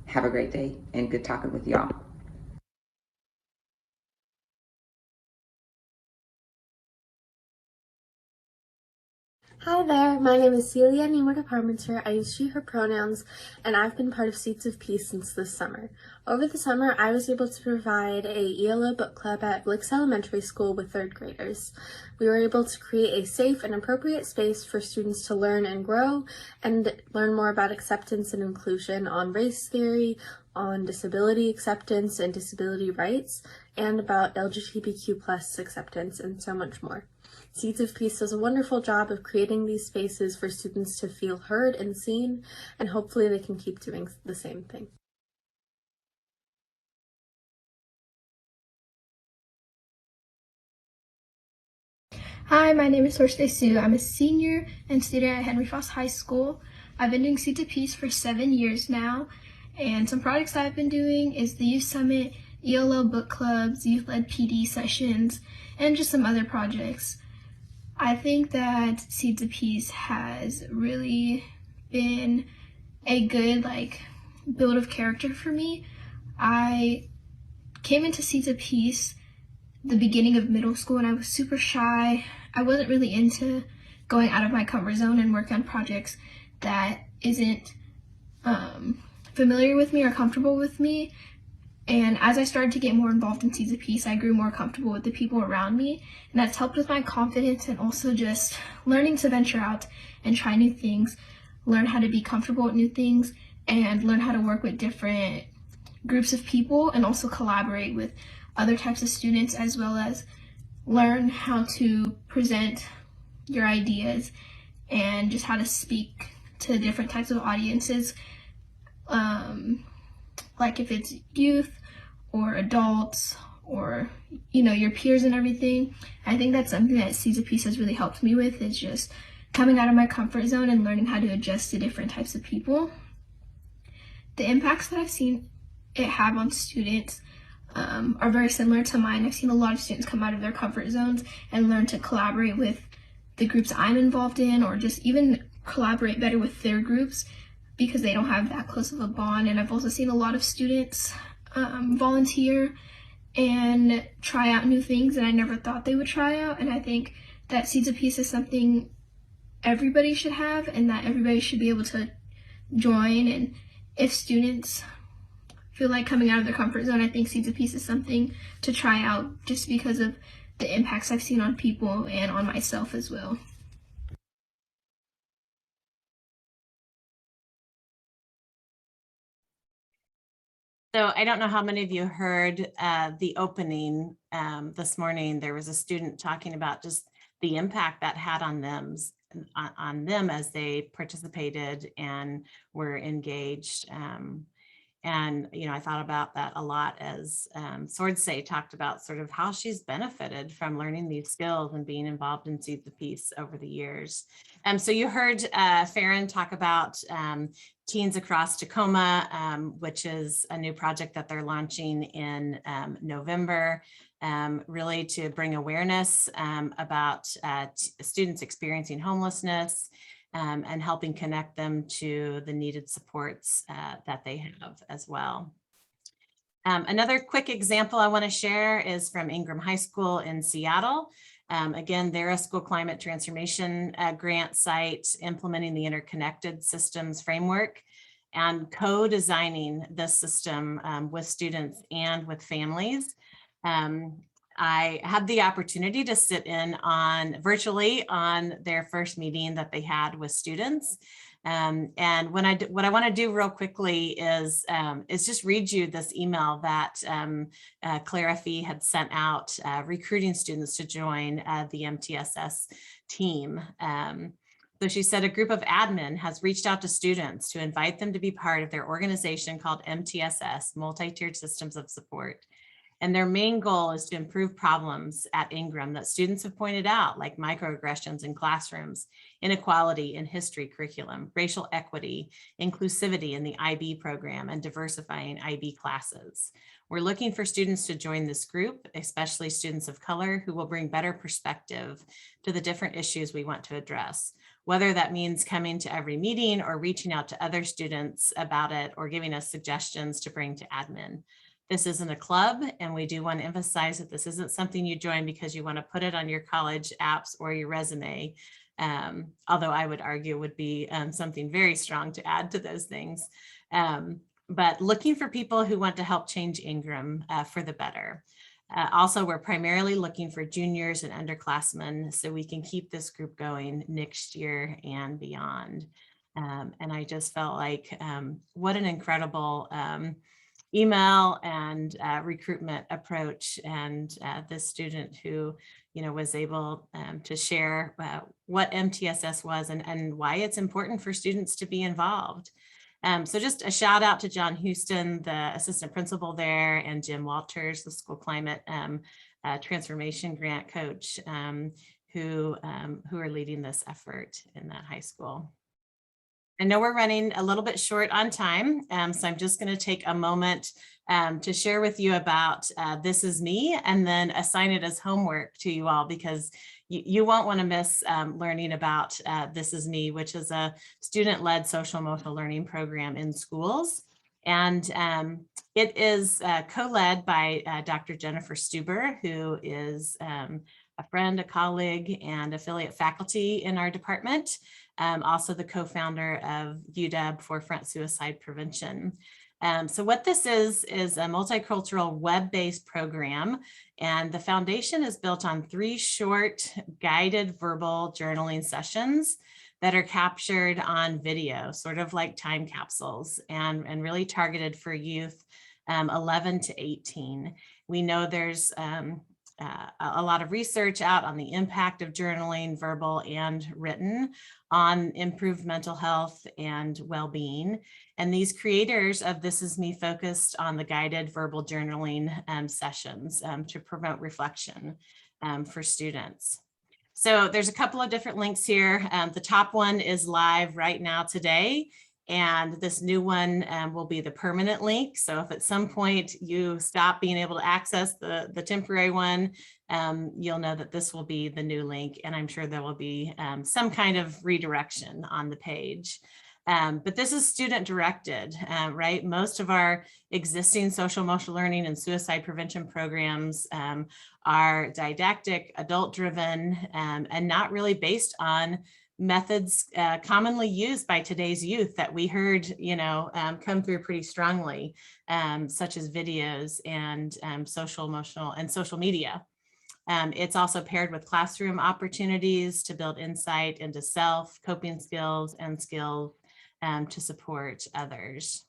[SPEAKER 10] Have a great day, and good talking with y'all.
[SPEAKER 13] Hi there, my name is Celia Nemorda Parmenter. I use she, her pronouns, and I've been part of Seeds of Peace since this summer. Over the summer, I was able to provide a ELO book club at Blix Elementary School with 3rd graders. We were able to create a safe and appropriate space for students to learn and grow and learn more about acceptance and inclusion on race theory, on disability acceptance and disability rights, and about LGBTQ+ acceptance, and so much more. Seeds of Peace does a wonderful job of creating these spaces for students to feel heard and seen, and hopefully they can keep doing the same thing.
[SPEAKER 14] Hi, my name is Thursday Sue. I'm a senior and student at Henry Foss High School. I've been doing Seeds of Peace for 7 years now, and some projects I've been doing is the Youth Summit, ELO book clubs, youth-led PD sessions, and just some other projects. I think that Seeds of Peace has really been a good build of character for me. I came into Seeds of Peace the beginning of middle school, and I was super shy. I wasn't really into going out of my comfort zone and work on projects that isn't familiar with me or comfortable with me. And as I started to get more involved in Seeds of Peace, I grew more comfortable with the people around me, and that's helped with my confidence and also just learning to venture out and try new things. learn how to be comfortable with new things, and learn how to work with different groups of people, and also collaborate with other types of students, as well as learn how to present your ideas and just how to speak to different types of audiences, like if it's youth or adults or your peers and everything. I think that's something that Seeds of Peace has really helped me with, is just coming out of my comfort zone and learning how to adjust to different types of people. The impacts that I've seen it have on students are very similar to mine. I've seen a lot of students come out of their comfort zones and learn to collaborate with the groups I'm involved in, or just even collaborate better with their groups because they don't have that close of a bond. And I've also seen a lot of students volunteer and try out new things that I never thought they would try out. And I think that Seeds of Peace is something everybody should have, and that everybody should be able to join. And if students feel like coming out of their comfort zone, I think Seeds of Peace is something to try out, just because of the impacts I've seen on people and on myself as well.
[SPEAKER 3] So I don't know how many of you heard the opening this morning. There was a student talking about just the impact that had on them as they participated and were engaged. And, I thought about that a lot as Swordsay talked about sort of how she's benefited from learning these skills and being involved in Seeds of Peace over the years. So you heard Farron talk about Teens Across Tacoma, which is a new project that they're launching in November, really to bring awareness about students experiencing homelessness, and helping connect them to the needed supports that they have as well. Another quick example I want to share is from Ingram High School in Seattle. Again, they're a school climate transformation grant site implementing the interconnected systems framework and co-designing this system with students and with families. I had the opportunity to sit in virtually on their first meeting that they had with students. And what I want to do real quickly is just read you this email that Clara Fee had sent out recruiting students to join the MTSS team. So she said, a group of admin has reached out to students to invite them to be part of their organization called MTSS, Multi-Tiered Systems of Support. And their main goal is to improve problems at Ingram that students have pointed out, like microaggressions in classrooms, inequality in history curriculum, racial equity, inclusivity in the IB program, and diversifying IB classes. We're looking for students to join this group, especially students of color who will bring better perspective to the different issues we want to address, whether that means coming to every meeting or reaching out to other students about it or giving us suggestions to bring to admin. This isn't a club, and we do want to emphasize that this isn't something you join because you want to put it on your college apps or your resume, although I would argue would be something very strong to add to those things. But looking for people who want to help change Ingram for the better. Also, we're primarily looking for juniors and underclassmen so we can keep this group going next year and beyond. And I just felt like what an incredible email and recruitment approach, and this student who was able to share what MTSS was and why it's important for students to be involved. So just a shout out to John Houston, the assistant principal there, and Jim Walters, the school climate transformation grant coach, who are leading this effort in that high school. I know we're running a little bit short on time, so I'm just going to take a moment to share with you about This Is Me, and then assign it as homework to you all, because you won't want to miss learning about This Is Me, which is a student-led social emotional learning program in schools. And it is co-led by Dr. Jennifer Stuber, who is a friend, a colleague, and affiliate faculty in our department. Also the co-founder of UW Forefront Suicide Prevention. So what this is a multicultural web-based program, and the foundation is built on 3 short guided verbal journaling sessions that are captured on video, sort of like time capsules, and really targeted for youth 11 to 18. We know there's a lot of research out on the impact of journaling, verbal and written, on improved mental health and well-being. And these creators of This Is Me focused on the guided verbal journaling sessions to promote reflection for students. So there's a couple of different links here. The top one is live right now today. And this new one will be the permanent link. So if at some point you stop being able to access the temporary one, you'll know that this will be the new link. And I'm sure there will be some kind of redirection on the page. But this is student directed, right? Most of our existing social emotional learning and suicide prevention programs are didactic, adult driven, and not really based on methods commonly used by today's youth that we heard, come through pretty strongly, such as videos and social emotional and social media. It's also paired with classroom opportunities to build insight into self, coping skills, and skills to support others.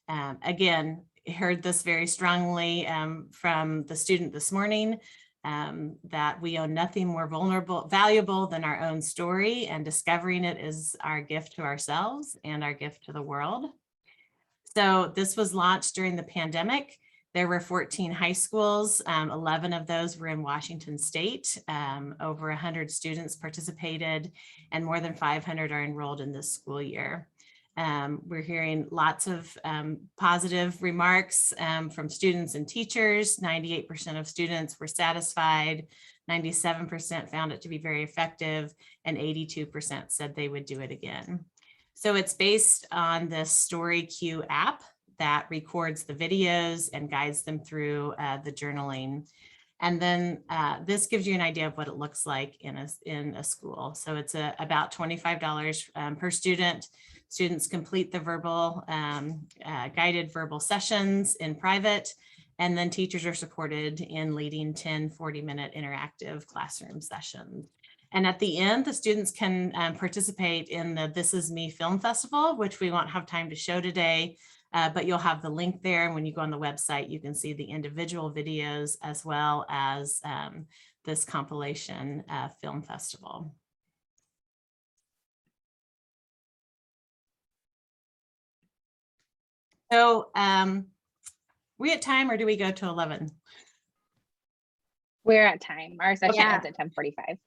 [SPEAKER 3] Again, heard this very strongly from the student this morning, that we own nothing more valuable than our own story, and discovering it is our gift to ourselves and our gift to the world. So this was launched during the pandemic. There were 14 high schools, 11 of those were in Washington State. Over 100 students participated, and more than 500 are enrolled in this school year. We're hearing lots of positive remarks from students and teachers. 98% of students were satisfied, 97% found it to be very effective, and 82% said they would do it again. So it's based on the StoryQ app that records the videos and guides them through the journaling. And then this gives you an idea of what it looks like in a school. So it's about $25 per student. Students complete the verbal, guided verbal sessions in private, and then teachers are supported in leading 10 40-minute interactive classroom sessions. And at the end, the students can participate in the This Is Me Film Festival, which we won't have time to show today, but you'll have the link there. And when you go on the website, you can see the individual videos as well as this compilation film festival. So we at time, or do we go to 11?
[SPEAKER 4] We're at time. Our session
[SPEAKER 2] Yeah.
[SPEAKER 4] ends at 10:45.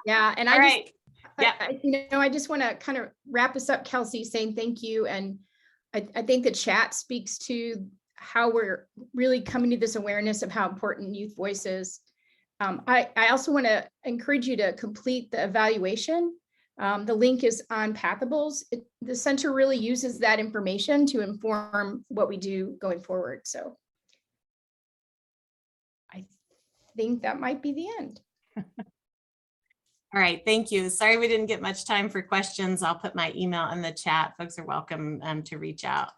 [SPEAKER 2] Yeah, and
[SPEAKER 3] All right.
[SPEAKER 2] I just want to kind of wrap us up, Kelsey, saying thank you. And I think the chat speaks to how we're really coming to this awareness of how important youth voice is. I also want to encourage you to complete the evaluation. The link is on Pathables. The center really uses that information to inform what we do going forward. So I think that might be the end.
[SPEAKER 3] All right, thank you. Sorry we didn't get much time for questions. I'll put my email in the chat. Folks are welcome to reach out.